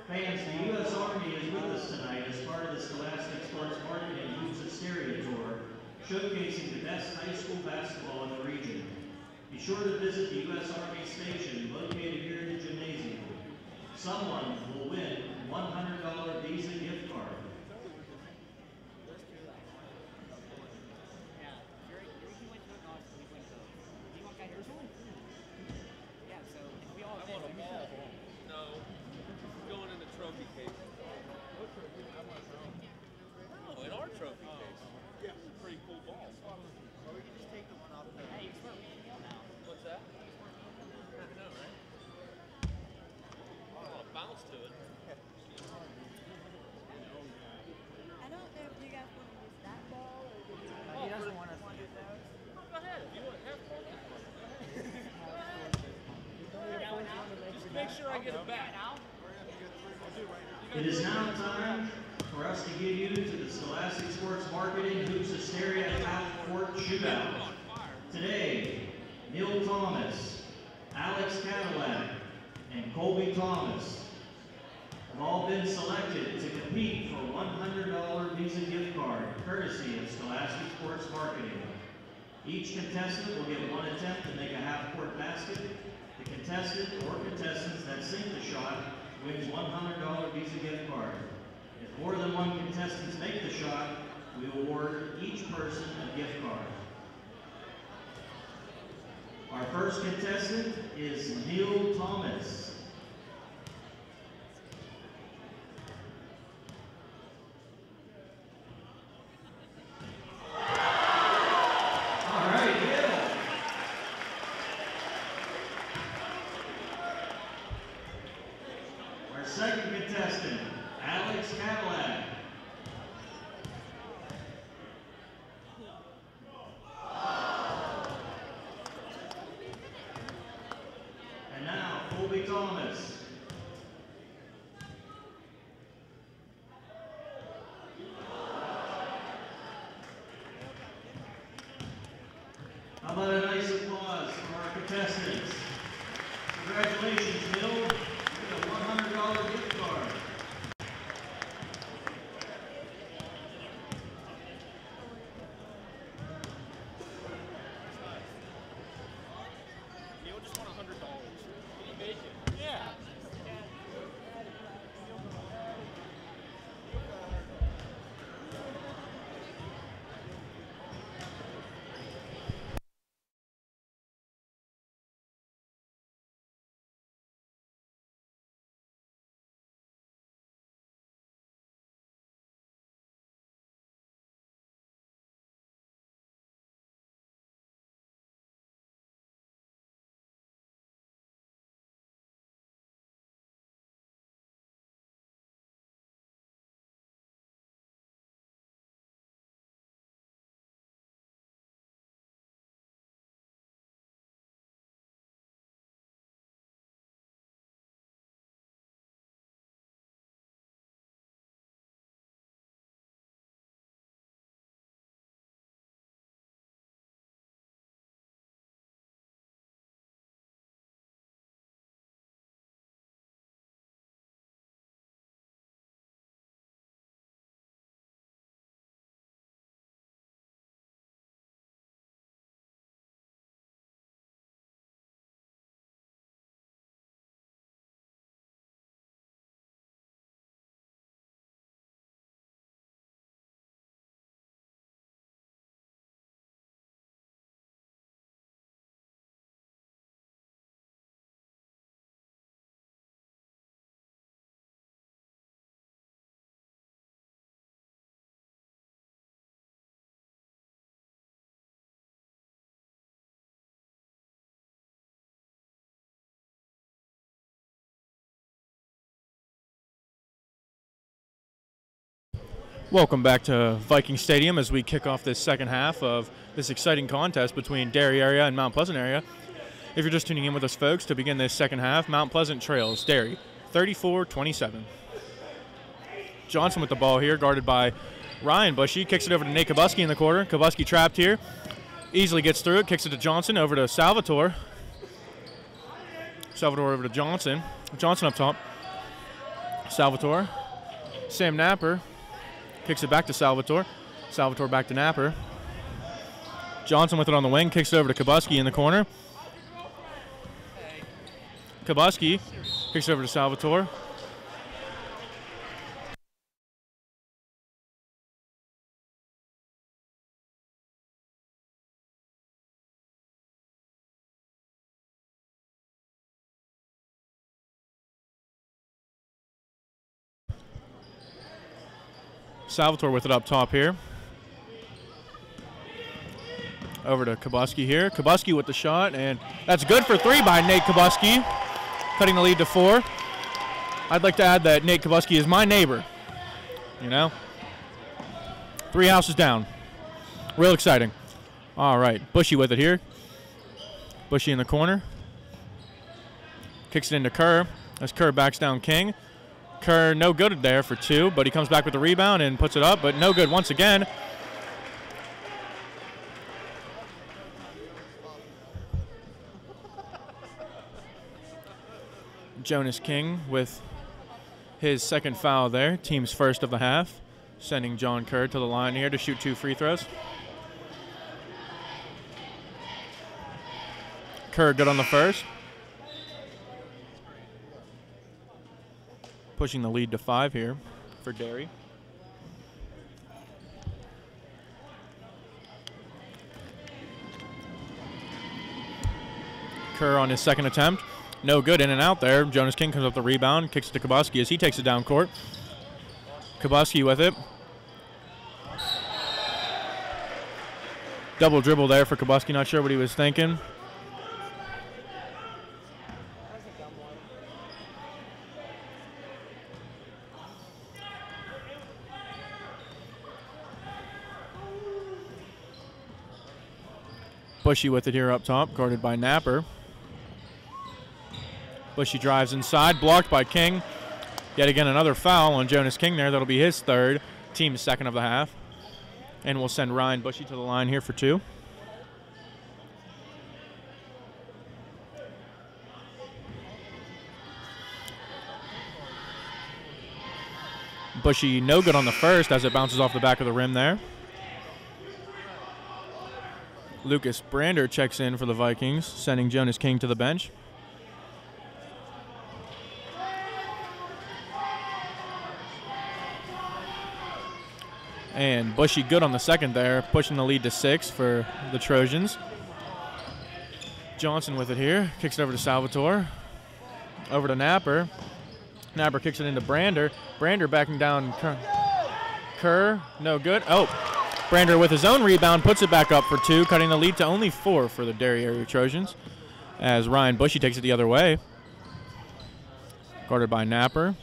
Fans, the U.S. Army is with us tonight as part of the Scholastic Sports Marketing and Hoops Hysteria Tour, showcasing the best high school basketball in the region. Be sure to visit the U.S. Army station located here in the gymnasium. Someone will win a $100 Visa gift card. It is now time for us to get you to the Scholastic Sports Marketing Hoops Hysteria Half-Court Shootout. Today, Neil Thomas, Alex Cadillac, and Colby Thomas have all been selected to compete for a $100 Visa gift card, courtesy of Scholastic Sports Marketing. Each contestant will get one attempt to make a half-court basket. The contestant or contestants that sink the shot wins $100 Visa gift card. If more than one contestants make the shot, we award each person a gift card. Our first contestant is Neil Thomas. Second contestant, Alex Cadillac. And now, Colby Thomas. How about a nice applause for our contestants? Congratulations, Neil. $100 gift card. Neil just won $100. Did he make it? Yeah. Welcome back to Viking Stadium as we kick off this second half of this exciting contest between Derry area and Mount Pleasant area. If you're just tuning in with us, folks, to begin this second half, Mount Pleasant trails Derry 34-27. Johnson with the ball here, guarded by Ryan Bushy. Kicks it over to Nate Kabuski in the corner. Kabuski trapped here. Easily gets through it. Kicks it to Johnson, over to Salvatore. Salvatore over to Johnson. Johnson up top. Salvatore. Sam Napper. Kicks it back to Salvatore. Salvatore back to Napper. Johnson with it on the wing. Kicks it over to Kabuski in the corner. Kabuski kicks it over to Salvatore. Salvatore with it up top here. Over to Kabuski here. Kabuski with the shot, and that's good for three by Nate Kabuski, cutting the lead to 4. I'd like to add that Nate Kabuski is my neighbor. You know? 3 houses down. Real exciting. All right, Bushy with it here. Bushy in the corner. Kicks it into Kerr. As Kerr backs down King. Kerr no good there for 2, but he comes back with the rebound and puts it up, but no good once again. Jonas King with his second foul there, team's first of the half, sending John Kerr to the line here to shoot 2 free throws. Kerr good on the first. Pushing the lead to 5 here for Derry. Kerr on his second attempt. No good, in and out there. Jonas King comes up the rebound, kicks it to Kabuski as he takes it down court. Kabuski with it. Double dribble there for Kabuski, not sure what he was thinking. Bushy with it here up top, guarded by Napper. Bushy drives inside, blocked by King. Yet again, another foul on Jonas King there. That'll be his third, team's second of the half. And we'll send Ryan Bushy to the line here for 2. Bushy no good on the first as it bounces off the back of the rim there. Lucas Brander checks in for the Vikings, sending Jonas King to the bench. And Bushy good on the second there, pushing the lead to 6 for the Trojans. Johnson with it here, kicks it over to Salvatore. Over to Napper. Napper kicks it into Brander. Brander backing down Kerr, no good. Oh, Brander with his own rebound puts it back up for 2, cutting the lead to only 4 for the Derry area Trojans as Ryan Bushy takes it the other way. Guarded by Napper.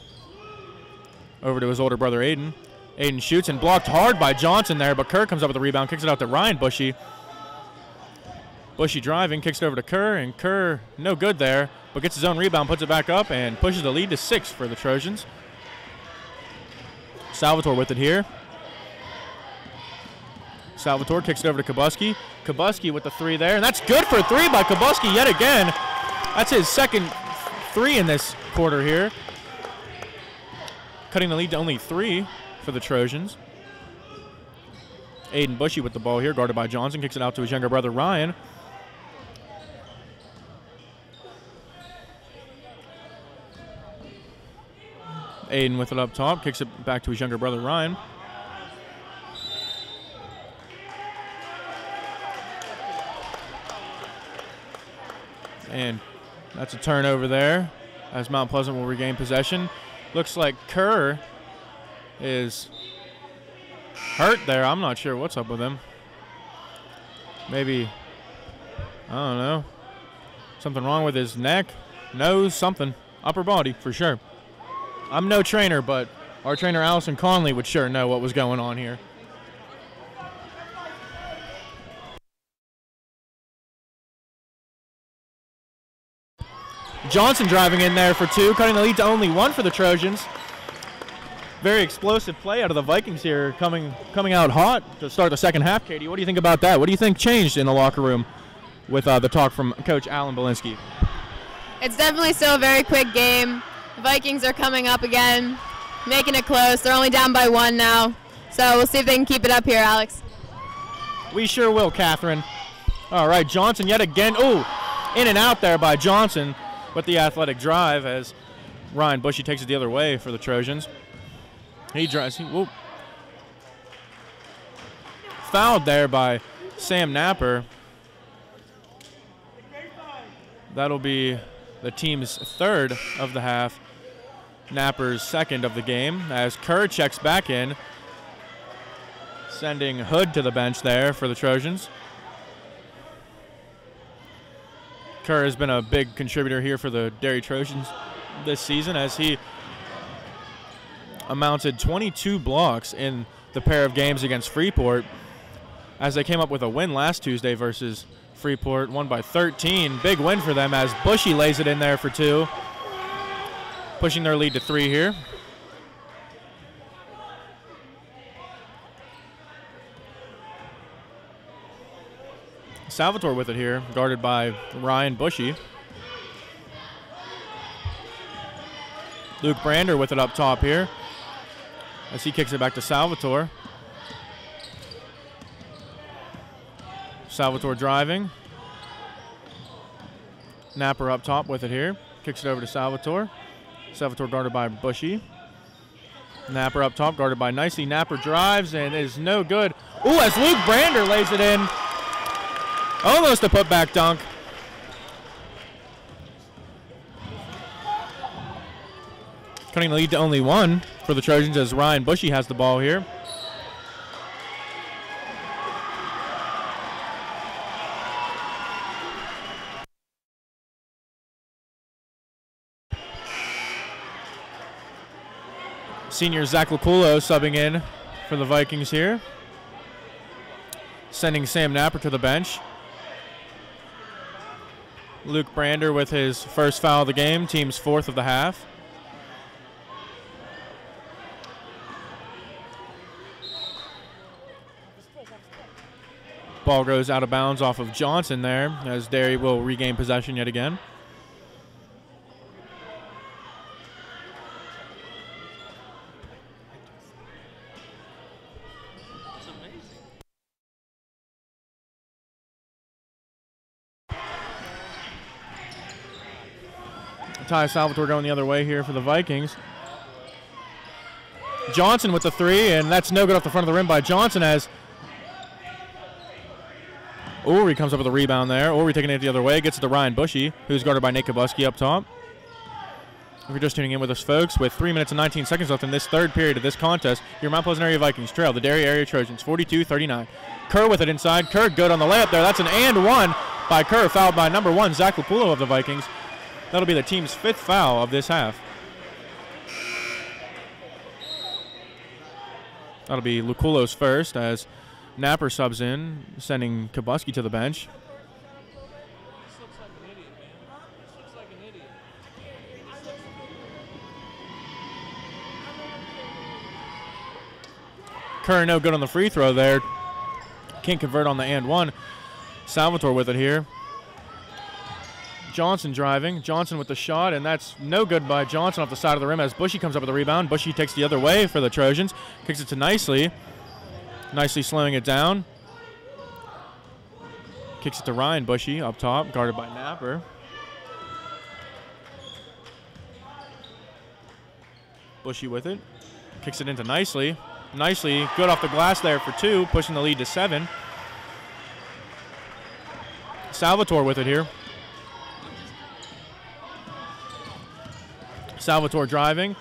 Over to his older brother Aiden. Aiden shoots and blocked hard by Johnson there, but Kerr comes up with the rebound, kicks it out to Ryan Bushy. Bushy driving, kicks it over to Kerr, and Kerr no good there, but gets his own rebound, puts it back up, and pushes the lead to 6 for the Trojans. Salvatore with it here. Salvatore kicks it over to Kabuski. Kabuski with the 3 there, and that's good for 3 by Kabuski yet again. That's his second 3 in this quarter here. Cutting the lead to only 3 for the Trojans. Aiden Bushy with the ball here, guarded by Johnson, kicks it out to his younger brother Ryan. Aiden with it up top, kicks it back to his younger brother Ryan. And that's a turnover there as Mount Pleasant will regain possession. Looks like Kerr is hurt there. I'm not sure what's up with him. Maybe, I don't know, something wrong with his neck, nose, something. Upper body for sure. I'm no trainer, but Our trainer Allison Conley would sure know what was going on here. Johnson driving in there for 2, cutting the lead to only 1 for the Trojans. Very explosive play out of the Vikings here, coming out hot to start the second half. Katie, what do you think about that? What do you think changed in the locker room with the talk from Coach Alan Belinsky? It's definitely still a very quick game. The Vikings are coming up again, making it close. They're only down by 1 now, so we'll see if they can keep it up here, Alex. We sure will, Catherine. All right, Johnson yet again. Ooh, in and out there by Johnson with the athletic drive as Ryan Bushy takes it the other way for the Trojans. He drives. Whoop. Fouled there by Sam Napper. That'll be the team's 3rd of the half. Napper's 2nd of the game as Kerr checks back in, sending Hood to the bench there for the Trojans. Kerr has been a big contributor here for the Derry Trojans this season as he amounted 22 blocks in the pair of games against Freeport as they came up with a win last Tuesday versus Freeport, won by 13. Big win for them as Bushy lays it in there for 2, pushing their lead to 3 here. Salvatore with it here, guarded by Ryan Bushy. Luke Brander with it up top here as he kicks it back to Salvatore. Salvatore driving. Napper up top with it here. Kicks it over to Salvatore. Salvatore guarded by Bushy. Napper up top, guarded by Nicely. Napper drives and is no good. Ooh, as Luke Brander lays it in. Almost a putback dunk. Cutting the lead to only 1 for the Trojans as Ryan Bushy has the ball here. Senior Zach Luculo subbing in for the Vikings here, sending Sam Napper to the bench. Luke Brander with his first foul of the game, team's 4th of the half. Ball goes out of bounds off of Johnson there as Derry will regain possession yet again. Ty Salvatore going the other way here for the Vikings. Johnson with the 3, and that's no good off the front of the rim by Johnson as Ulrey comes up with a rebound there. Ulrey taking it the other way, gets it to Ryan Bushy, who's guarded by Nate Kabuski up top. If you're just tuning in with us, folks, with 3 minutes and 19 seconds left in this 3rd period of this contest, your Mount Pleasant Area Vikings trail the Derry Area Trojans 42-39. Kerr with it inside. Kerr good on the layup there. That's an and 1 by Kerr, fouled by number 1, Zach Lupulo of the Vikings. That'll be the team's 5th foul of this half. That'll be Luculo's first as Napper subs in, sending Kabuski to the bench. Kerr no good on the free throw there. Can't convert on the and 1. Salvatore with it here. Johnson driving. Johnson with the shot, and that's no good by Johnson off the side of the rim as Bushy comes up with the rebound. Bushy takes the other way for the Trojans. Kicks it to Nicely. Nicely slowing it down. Kicks it to Ryan Bushy up top, guarded by Napper. Bushy with it. Kicks it into Nicely. Nicely good off the glass there for 2, pushing the lead to 7. Salvatore with it here. Salvatore driving.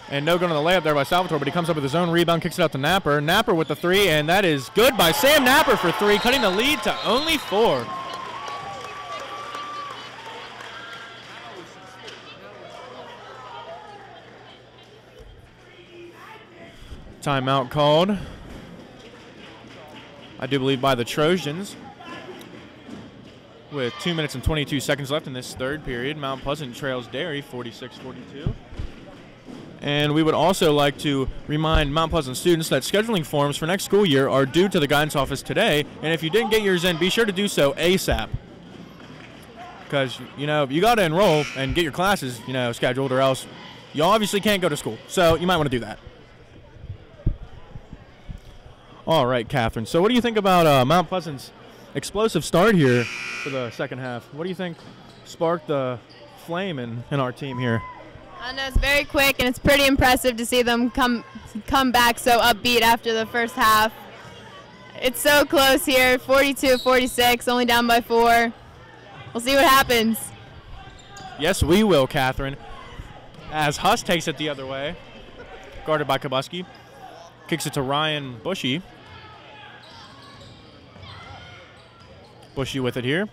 And no good on the layup there by Salvatore, but he comes up with his own rebound, kicks it out to Napper. Napper with the 3, and that is good by Sam Napper for 3, cutting the lead to only 4. Timeout called, I do believe, by the Trojans. With 2 minutes and 22 seconds left in this third period, Mount Pleasant trails Derry 46-42. And we would also like to remind Mount Pleasant students that scheduling forms for next school year are due to the guidance office today. And if you didn't get yours in, be sure to do so ASAP. Because, you got to enroll and get your classes, scheduled, or else you obviously can't go to school. So you might want to do that. All right, Catherine. So what do you think about Mount Pleasant's explosive start here for the second half? What do you think sparked the flame in our team here? I know it's very quick, and it's pretty impressive to see them come back so upbeat after the first half. It's so close here, 42-46, only down by 4. We'll see what happens. Yes, we will, Catherine. As Huss takes it the other way, guarded by Kabuski. Kicks it to Ryan Bushy. Bushy with it here.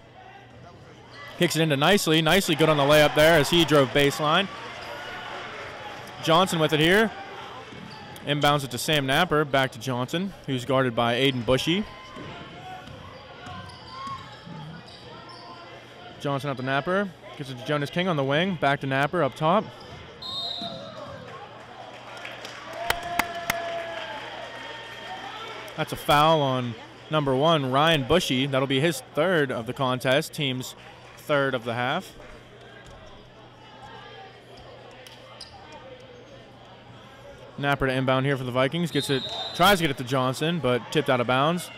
Kicks it into Nicely. Nicely good on the layup there as he drove baseline. Johnson with it here. Inbounds it to Sam Napper. Back to Johnson, who's guarded by Aiden Bushy. Johnson up to Napper. Gives it to Jonas King on the wing. Back to Napper up top. That's a foul on number 1, Ryan Bushy. That'll be his third of the contest, team's third of the half. Napper to inbound here for the Vikings. Tries to get it to Johnson, but tipped out of bounds.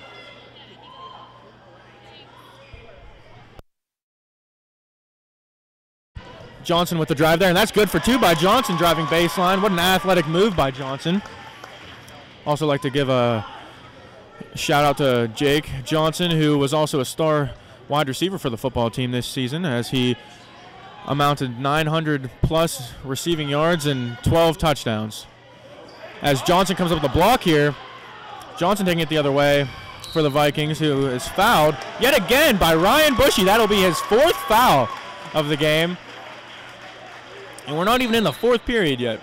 Johnson with the drive there, and that's good for 2 by Johnson, driving baseline. What an athletic move by Johnson. Also like to give a shout out to Jake Johnson, who was also a star wide receiver for the football team this season, as he amounted 900+ receiving yards and 12 touchdowns. As Johnson comes up with the block here, Johnson taking it the other way for the Vikings, who is fouled yet again by Ryan Bushy. That'll be his 4th foul of the game. And we're not even in the 4th period yet.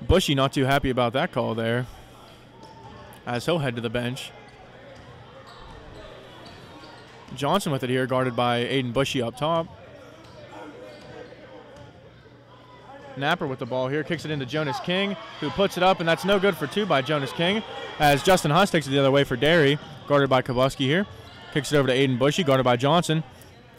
Bushy not too happy about that call there, as he'll head to the bench. Johnson with it here, guarded by Aiden Bushy up top. Napper with the ball here, kicks it into Jonas King, who puts it up, and that's no good for 2 by Jonas King, as Justin Huss takes it the other way for Derry, guarded by Kabuski here. Kicks it over to Aiden Bushy, guarded by Johnson.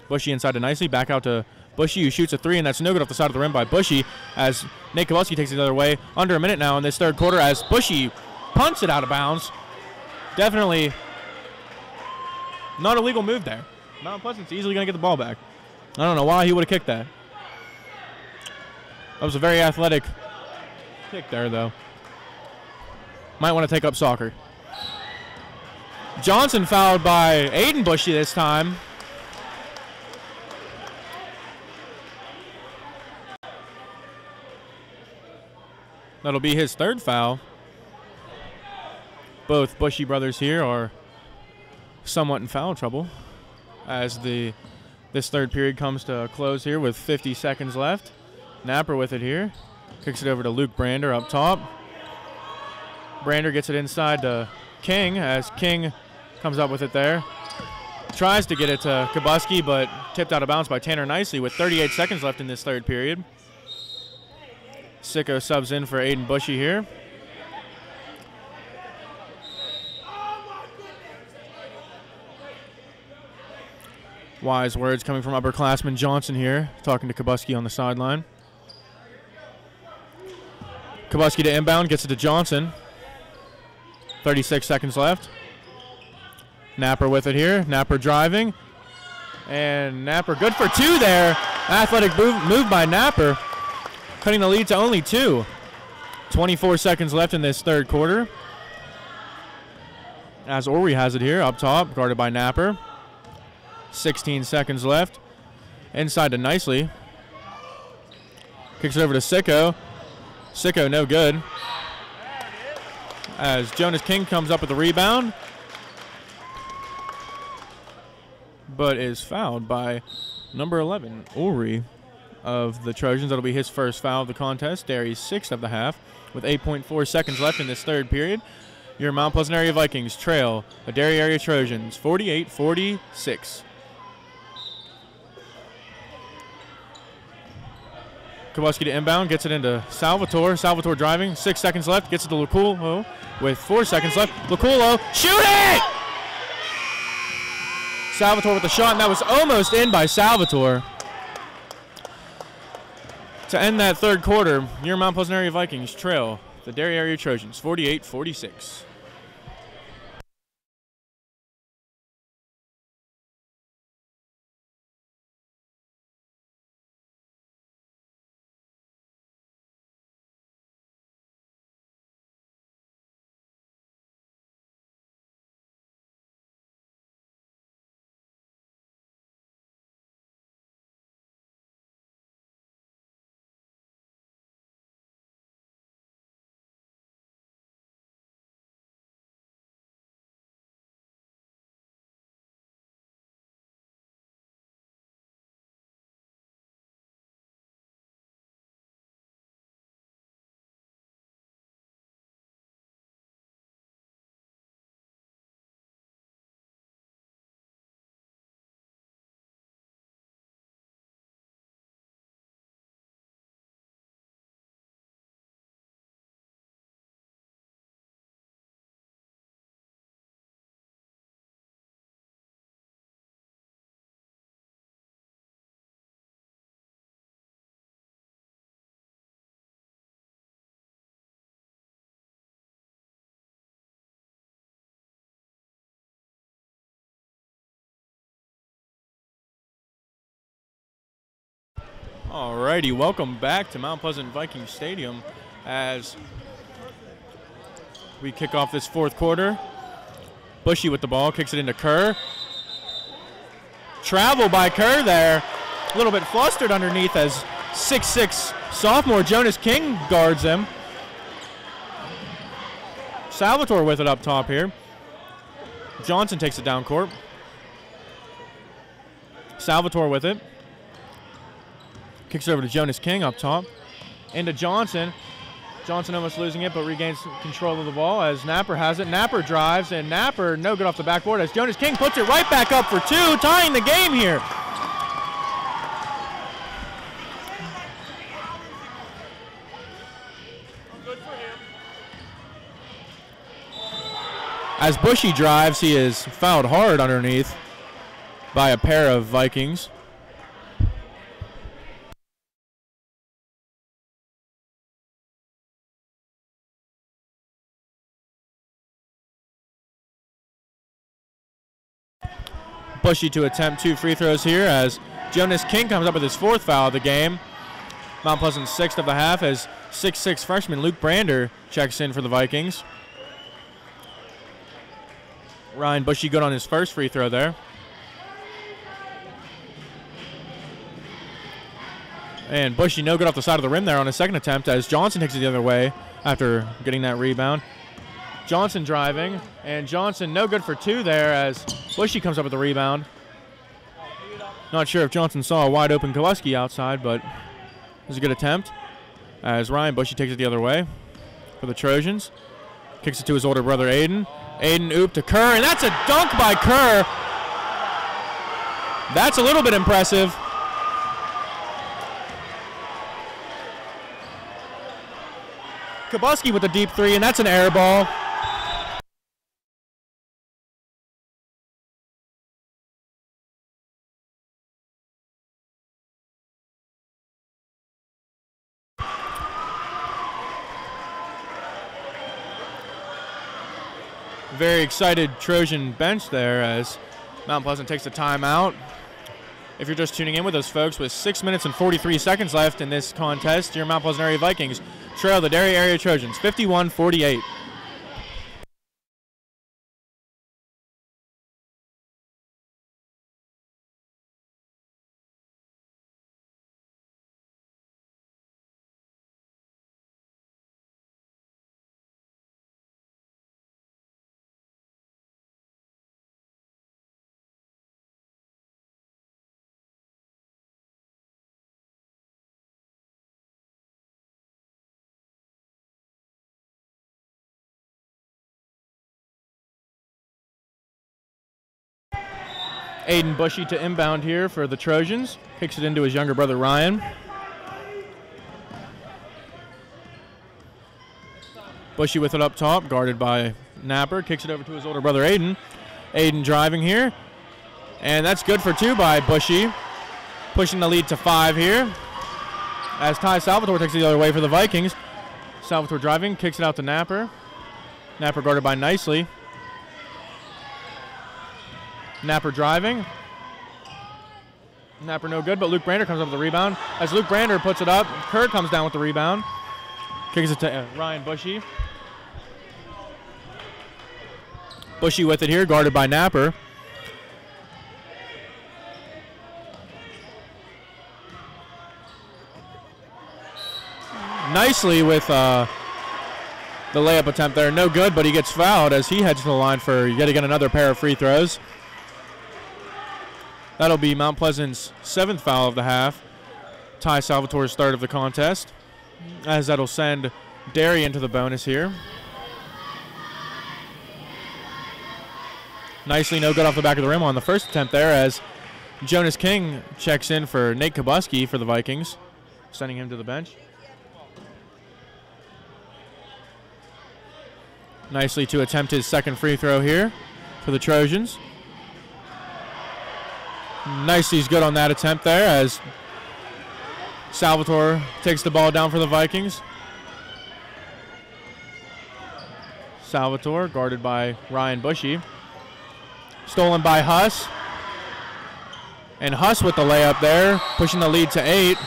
Bushy inside to Nicely, back out to Bushy, who shoots a 3, and that's no good off the side of the rim by Bushy, as Nate Kabuski takes it the other way. Under a minute now in this third quarter, as Bushy punts it out of bounds. Definitely not a legal move there. Mount Pleasant's easily going to get the ball back. I don't know why he would have kicked that. That was a very athletic kick there, though. Might want to take up soccer. Johnson fouled by Aiden Bushy this time. That'll be his 3rd foul. Both Bushy brothers here are somewhat in foul trouble as this third period comes to a close here with 50 seconds left. Napper with it here. Kicks it over to Luke Brander up top. Brander gets it inside to King as King comes up with it there. Tries to get it to Kabuski, but tipped out of bounds by Tanner Nicely with 38 seconds left in this third period. Sicko subs in for Aiden Bushy here. Wise words coming from upperclassman Johnson here, talking to Kabuski on the sideline. Kabuski to inbound, gets it to Johnson. 36 seconds left. Napper with it here. Napper driving. And Napper good for 2 there. Athletic move by Napper, cutting the lead to only 2. 24 seconds left in this third quarter. As Orwe has it here up top, guarded by Napper. 16 seconds left. Inside to Nicely. Kicks it over to Sicko. Sicko no good. As Jonas King comes up with the rebound, but is fouled by Number 11, Ulrey of the Trojans. That'll be his first foul of the contest. Derry's 6th of the half with 8.4 seconds left in this third period. Your Mount Pleasant area Vikings trail the Derry area Trojans 48-46. Kowalski to inbound, gets it into Salvatore. Salvatore driving, 6 seconds left, gets it to Luculo with 4 seconds left. Luculo, shoot it! Salvatore with the shot, and that was almost in by Salvatore. To end that third quarter, your Mount Pleasant area Vikings trail the Derry area Trojans 48-46. Alrighty, welcome back to Mount Pleasant Vikings Stadium as we kick off this fourth quarter. Bushy with the ball, kicks it into Kerr. Travel by Kerr there. A little bit flustered underneath as 6'6" sophomore Jonas King guards him. Salvatore with it up top here. Johnson takes it down court. Salvatore with it. Kicks it over to Jonas King up top. Into Johnson. Johnson almost losing it, but regains control of the ball as Napper has it. Napper drives, and Napper no good off the backboard as Jonas King puts it right back up for 2, tying the game here. As Bushy drives, he is fouled hard underneath by a pair of Vikings. Bushy to attempt 2 free throws here as Jonas King comes up with his 4th foul of the game. Mount Pleasant's 6th of the half as 6'6" freshman Luke Brander checks in for the Vikings. Ryan Bushy good on his first free throw there. And Bushy no good off the side of the rim there on his second attempt as Johnson takes it the other way after getting that rebound. Johnson driving, and Johnson no good for 2 there as Bushy comes up with the rebound. Not sure if Johnson saw a wide open Kowalski outside, but it was a good attempt as Ryan Bushy takes it the other way for the Trojans. Kicks it to his older brother Aiden. Aiden oop to Kerr, and that's a dunk by Kerr. That's a little bit impressive. Kowalski with a deep 3, and that's an air ball. Very excited Trojan bench there as Mount Pleasant takes a timeout. If you're just tuning in with us, folks, with 6 minutes and 43 seconds left in this contest, your Mount Pleasant area Vikings trail the Derry area Trojans 51-48. Aiden Bushy to inbound here for the Trojans. Kicks it into his younger brother, Ryan. Bushy with it up top, guarded by Napper. Kicks it over to his older brother, Aiden. Aiden driving here. And that's good for 2 by Bushy. Pushing the lead to 5 here. As Ty Salvatore takes it the other way for the Vikings. Salvatore driving, kicks it out to Napper. Napper guarded by Nicely. Napper driving. Napper no good, but Luke Brander comes up with the rebound. As Luke Brander puts it up, Kerr comes down with the rebound. Kicks it to Ryan Bushy. Bushy with it here, guarded by Napper. Nicely with the layup attempt there. No good, but he gets fouled as he heads to the line for yet again another pair of free throws. That'll be Mount Pleasant's 7th foul of the half. Ty Salvatore's third of the contest, as that'll send Derry into the bonus here. Nicely no good off the back of the rim on the first attempt there as Jonas King checks in for Nate Kabuski for the Vikings, sending him to the bench. Nicely to attempt his second free throw here for the Trojans. Nicely's good on that attempt there as Salvatore takes the ball down for the Vikings. Salvatore guarded by Ryan Bushy. Stolen by Huss. And Huss with the layup there, pushing the lead to 8.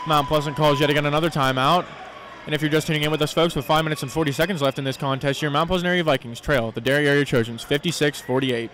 Mount Pleasant calls yet again another timeout. And if you're just tuning in with us, folks, with 5 minutes and 40 seconds left in this contest, your Mount Pleasant Area Vikings trail the Derry Area Trojans 56-48.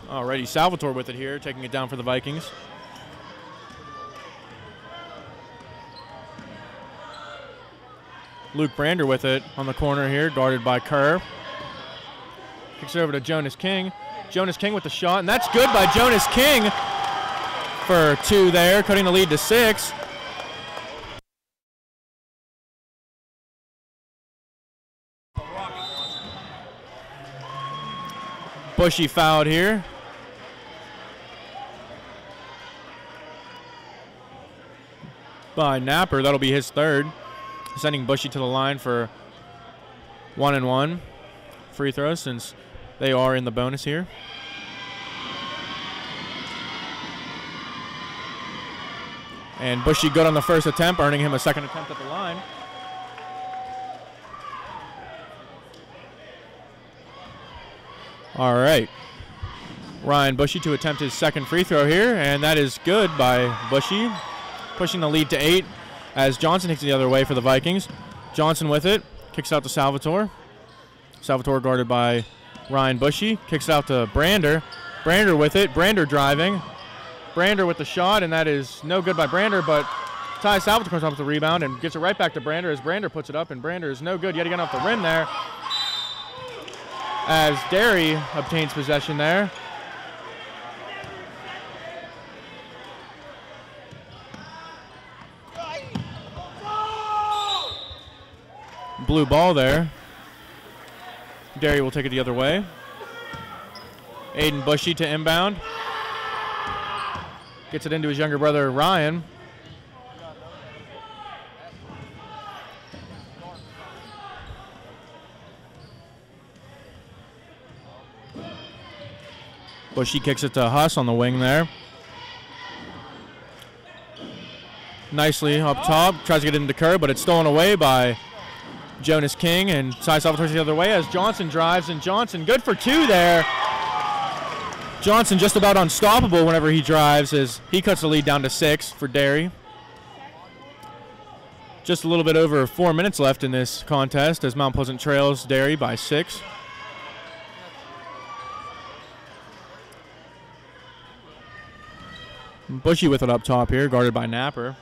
Alrighty, Salvatore with it here, taking it down for the Vikings. Luke Brander with it on the corner here, guarded by Kerr. Kicks it over to Jonas King. Jonas King with the shot, and that's good by Jonas King for 2 there, cutting the lead to 6. Bushy fouled here. By Napper, that'll be his third. Sending Bushy to the line for 1-and-1 free throws since they are in the bonus here. And Bushy good on the first attempt, earning him a second attempt at the line. All right. Ryan Bushy to attempt his second free throw here, and that is good by Bushy, pushing the lead to 8 as Johnson takes it the other way for the Vikings. Johnson with it, kicks out to Salvatore. Salvatore guarded by Ryan Bushy, kicks it out to Brander. Brander with it, Brander driving. Brander with the shot, and that is no good by Brander, but Ty Salvatore comes up with the rebound and gets it right back to Brander as Brander puts it up, and Brander is no good yet again off the rim there. As Derry obtains possession there. Blue ball there. Derry will take it the other way. Aiden Bushy to inbound. Gets it into his younger brother, Ryan. Bushy kicks it to Huss on the wing there. Nicely up top, tries to get it into curve, but it's stolen away by Jonas King, and Ty Salvatore the other way as Johnson drives, and Johnson good for 2 there. Johnson just about unstoppable whenever he drives as he cuts the lead down to 6 for Derry. Just a little bit over 4 minutes left in this contest as Mount Pleasant trails Derry by 6. Bushy with it up top here, guarded by Napper.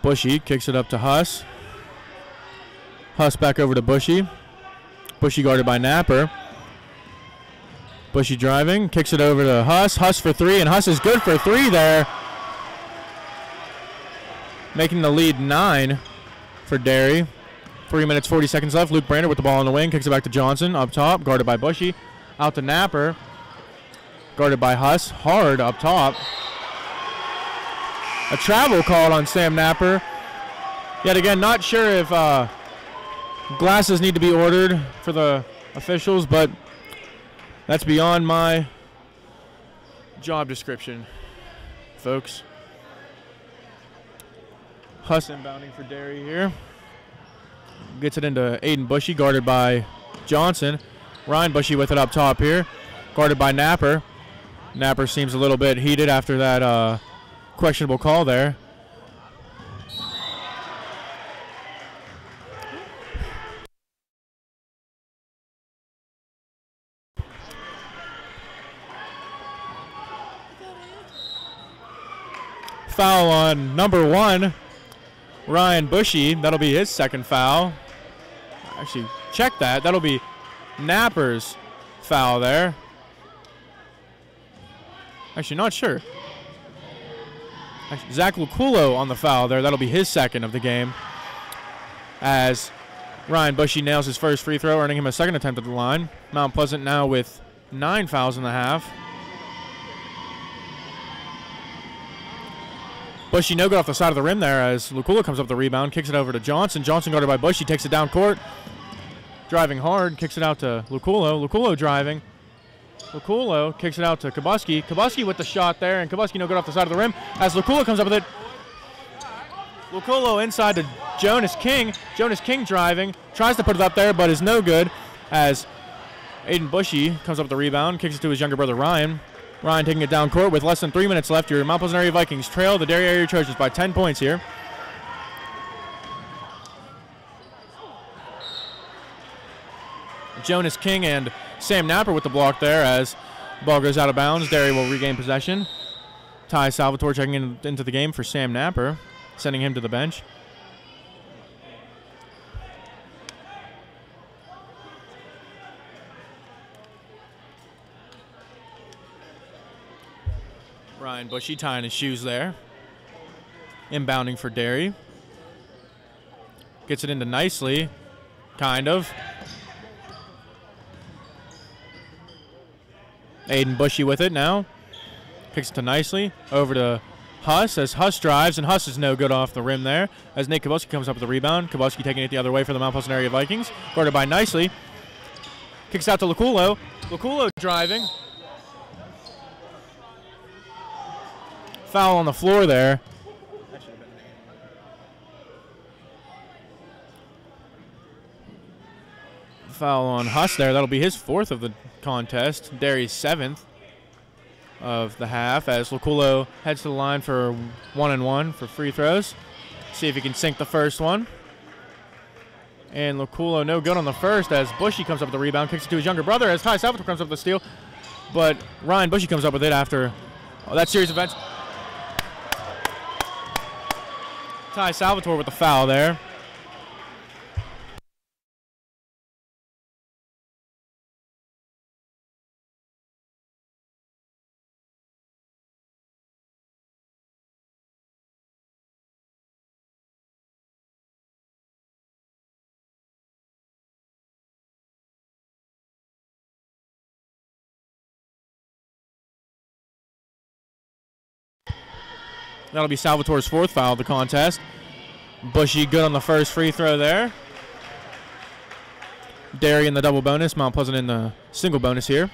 Bushy kicks it up to Huss. Huss back over to Bushy. Bushy guarded by Napper. Bushy driving, kicks it over to Huss. Huss for 3, and Huss is good for 3 there. Making the lead 9 for Derry. 3 minutes, 40 seconds left. Luke Brander with the ball on the wing, kicks it back to Johnson up top, guarded by Bushy. Out to Napper, guarded by Huss. Hard up top. A travel called on Sam Napper. Yet again, not sure if glasses need to be ordered for the officials, but that's beyond my job description, folks. Huss inbounding for Derry here. Gets it into Aiden Bushy, guarded by Johnson. Ryan Bushy with it up top here, guarded by Napper. Napper seems a little bit heated after that questionable call there. Foul on number 1, Ryan Bushy. That'll be his second foul. Actually, check that. That'll be Napper's foul there. Actually, not sure. Actually, Zach Luculo on the foul there. That'll be his second of the game. As Ryan Bushy nails his first free throw, earning him a second attempt at the line. Mount Pleasant now with 9 fouls in the half. Bushy no good off the side of the rim there as Luculo comes up the rebound, kicks it over to Johnson. Johnson guarded by Bushy, takes it down court. Driving hard, kicks it out to Luculo. Luculo driving. Luculo kicks it out to Kabuski. Kabuski with the shot there, and Kabuski no good off the side of the rim as Luculo comes up with it. Luculo inside to Jonas King. Jonas King driving, tries to put it up there, but is no good as Aiden Bushy comes up with the rebound, kicks it to his younger brother Ryan. Ryan taking it down court with less than 3 minutes left. Your Mount Pleasant Area Vikings trail the Derry Area Trojans by 10 points here. Jonas King and Sam Napper with the block there as the ball goes out of bounds. Derry will regain possession. Ty Salvatore checking into the game for Sam Napper, sending him to the bench. Ryan Bushy tying his shoes there. Inbounding for Derry. Gets it into nicely, kind of. Aiden Bushy with it now. Kicks it to nicely. Over to Huss as Huss drives, and Huss is no good off the rim there. As Nate Kabuski comes up with the rebound. Kabuski taking it the other way for the Mount Pleasant Area Vikings. Guarded by nicely. Kicks out to Luculo. Luculo driving. Foul on the floor there. Foul on Huss there. That'll be his 4th of the contest. Derry's 7th of the half as Luculo heads to the line for 1-and-1 for free throws. See if he can sink the first one. And Luculo no good on the first as Bushy comes up with the rebound, kicks it to his younger brother as Ty Salvatore comes up with the steal. But Ryan Bushy comes up with it after that series of events. Ty Salvatore with the foul there. That'll be Salvatore's 4th foul of the contest. Bushy good on the first free throw there. Derry in the double bonus, Mount Pleasant in the single bonus here.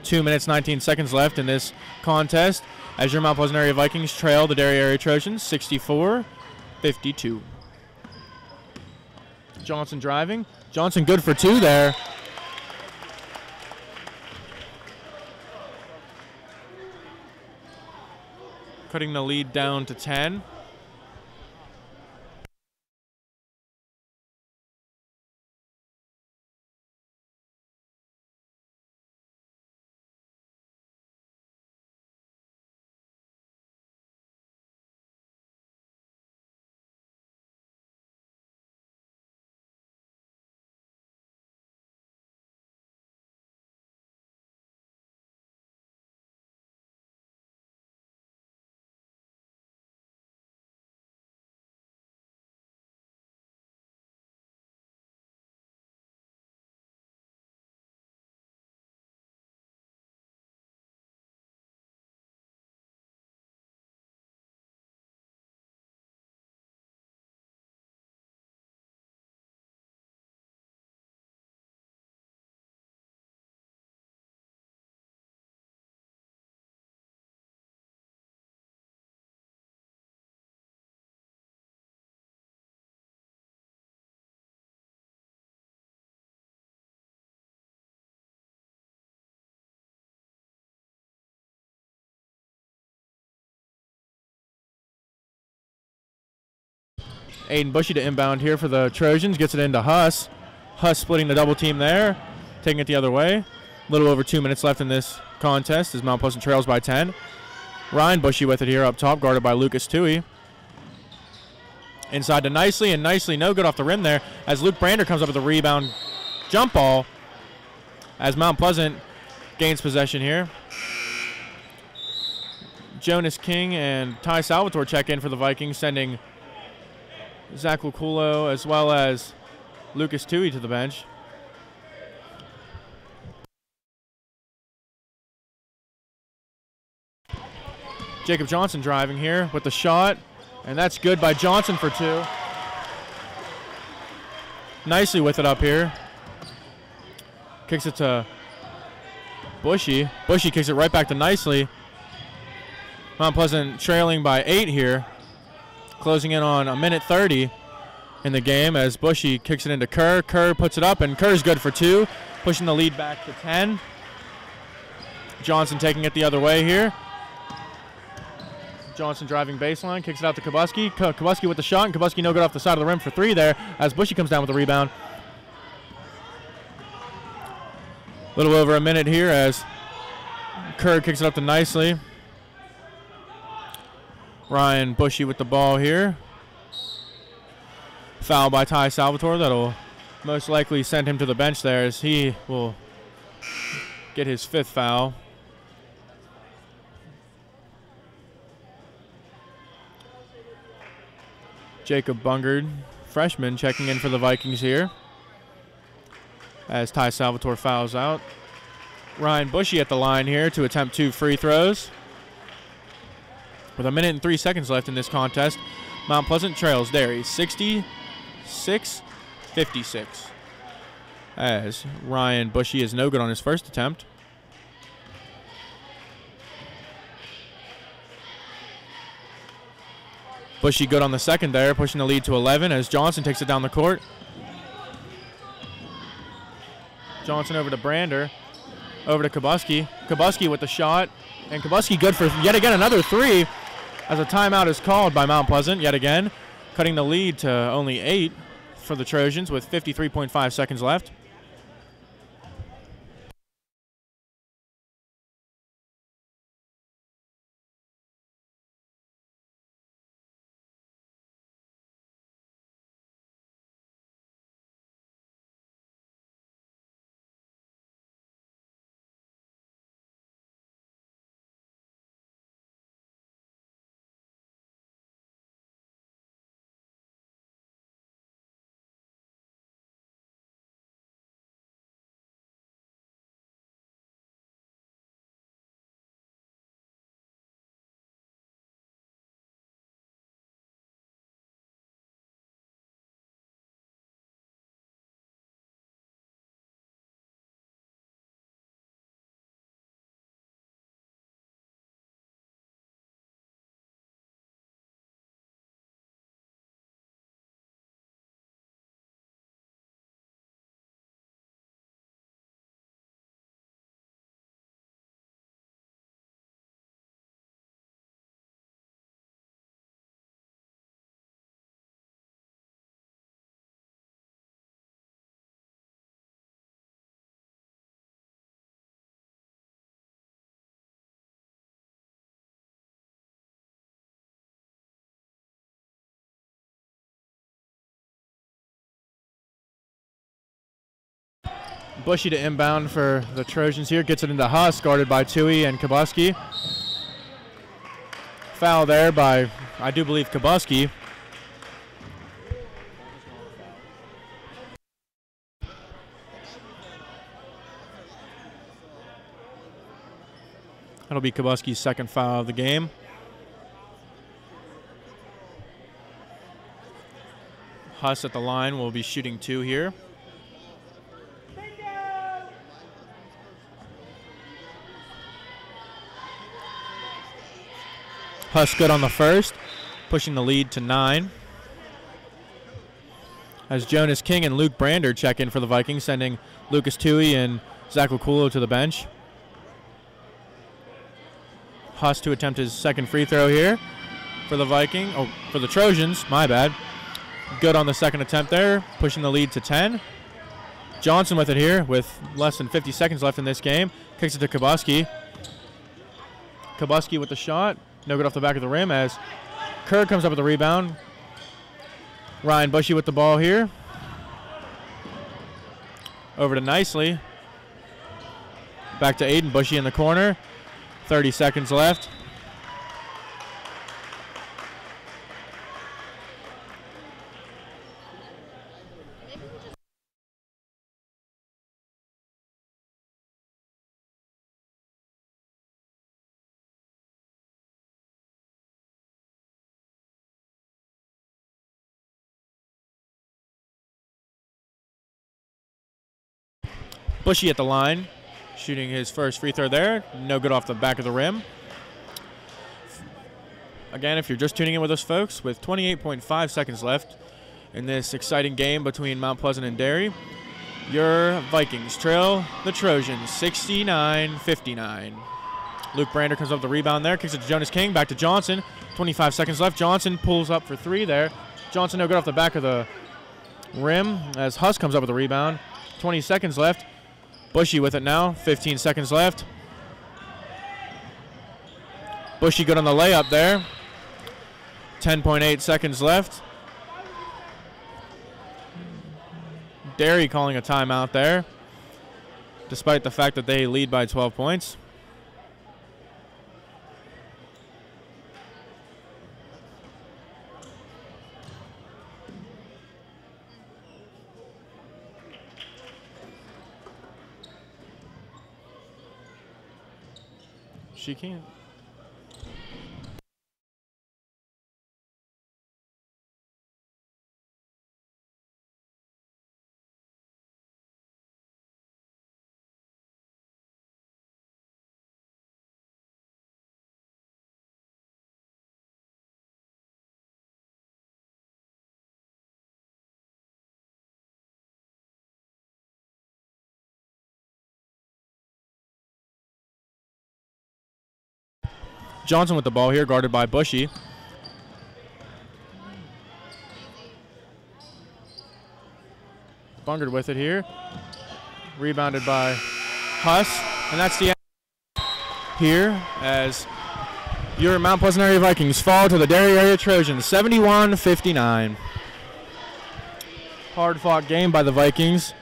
2 minutes, 19 seconds left in this contest as your Mount Pleasant area Vikings trail the Derry area Trojans 64-52. Johnson driving. Johnson good for 2 there. Cutting the lead down to 10. Aiden Bushy to inbound here for the Trojans. Gets it into Huss. Huss splitting the double team there. Taking it the other way. A little over 2 minutes left in this contest as Mount Pleasant trails by 10. Ryan Bushy with it here up top, guarded by Lucas Tui. Inside to Nicely, and Nicely no good off the rim there as Luke Brander comes up with a rebound jump ball as Mount Pleasant gains possession here. Jonas King and Ty Salvatore check in for the Vikings, sending Zach Luculo as well as Lucas Tui to the bench. Jacob Johnson driving here with the shot, and that's good by Johnson for 2. Nicely with it up here. Kicks it to Bushy. Bushy kicks it right back to Nicely. Mount Pleasant trailing by 8 here. Closing in on 1:30 in the game as Bushy kicks it into Kerr. Kerr puts it up, and Kerr's good for 2, pushing the lead back to 10. Johnson taking it the other way here. Johnson driving baseline, kicks it out to Kubuski. Kubuski with the shot, and Kubuski no good off the side of the rim for 3 there as Bushy comes down with the rebound. A little over a minute here as Kerr kicks it up to Nicely. Ryan Bushy with the ball here. Foul by Ty Salvatore. That'll most likely send him to the bench there as he will get his 5th foul. Jacob Bungard, freshman, checking in for the Vikings here as Ty Salvatore fouls out. Ryan Bushy at the line here to attempt 2 free throws. With 1:03 left in this contest, Mount Pleasant trails Derry 66-56 as Ryan Bushy is no good on his first attempt. Bushy good on the second there, pushing the lead to 11 as Johnson takes it down the court. Johnson over to Brander, over to Kubuski. Kubuski with the shot, and Kubuski good for yet again another 3 as a timeout is called by Mount Pleasant yet again, cutting the lead to only 8 for the Trojans with 53.5 seconds left. Bushy to inbound for the Trojans here. Gets it into Huss, guarded by Tui and Kabuski. Foul there by, I do believe, Kabuski. That'll be Kabuski's second foul of the game. Huss at the line will be shooting 2 here. Huss good on the first, pushing the lead to 9. As Jonas King and Luke Brander check in for the Vikings, sending Lucas Tui and Zach Wakulo to the bench. Huss to attempt his second free throw here for the for the Trojans, my bad. Good on the second attempt there, pushing the lead to 10. Johnson with it here with less than 50 seconds left in this game. Kicks it to Kabuski. Kabuski with the shot. No good off the back of the rim as Kerr comes up with the rebound. Ryan Bushy with the ball here. Over to Nicely. Back to Aiden Bushy in the corner. 30 seconds left. Bushy at the line, shooting his first free throw there. No good off the back of the rim. Again, if you're just tuning in with us, folks, with 28.5 seconds left in this exciting game between Mount Pleasant and Derry, your Vikings trail the Trojans 69-59. Luke Brander comes up with the rebound there, kicks it to Jonas King, back to Johnson. 25 seconds left. Johnson pulls up for 3 there. Johnson no good off the back of the rim as Huss comes up with the rebound. 20 seconds left. Bushy with it now, 15 seconds left. Bushy good on the layup there. 10.8 seconds left. Derry calling a timeout there, despite the fact that they lead by 12 points. She can't. Johnson with the ball here, guarded by Bushy. Bungered with it here. Rebounded by Huss. And that's the end here as your Mount Pleasant area Vikings fall to the Derry area Trojans, 71-59. Hard-fought game by the Vikings.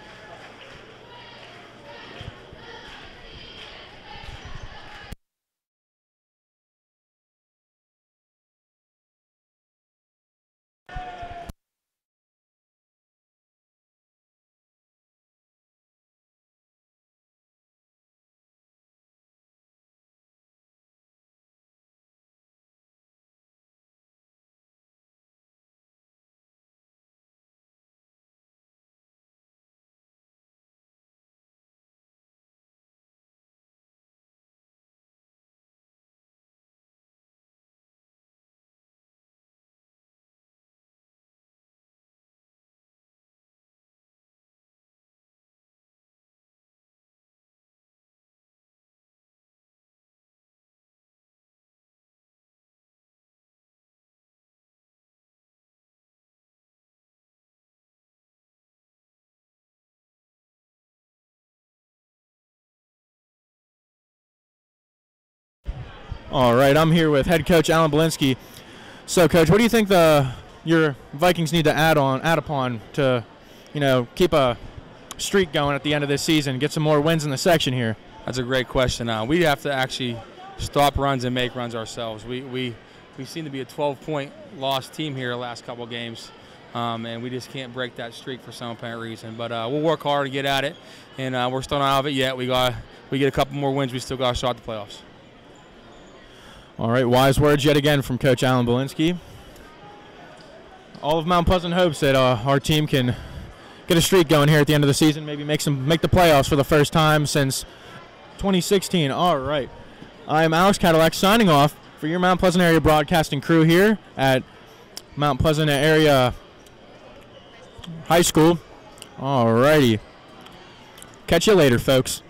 All right, I'm here with head coach Alan Belinsky. So, coach, what do you think your Vikings need to add upon to, keep a streak going at the end of this season, get some more wins in the section here? That's a great question. We have to actually stop runs and make runs ourselves. We seem to be a 12-point loss team here the last couple of games, and we just can't break that streak for some apparent reason. But we'll work hard to get at it, and we're still not out of it yet. We get a couple more wins, we still got a shot at the playoffs. All right, wise words yet again from Coach Alan Belinsky. All of Mount Pleasant hopes that our team can get a streak going here at the end of the season, maybe make the playoffs for the first time since 2016. All right. I'm Alex Cadillac signing off for your Mount Pleasant area broadcasting crew here at Mount Pleasant area High School. All righty. Catch you later, folks.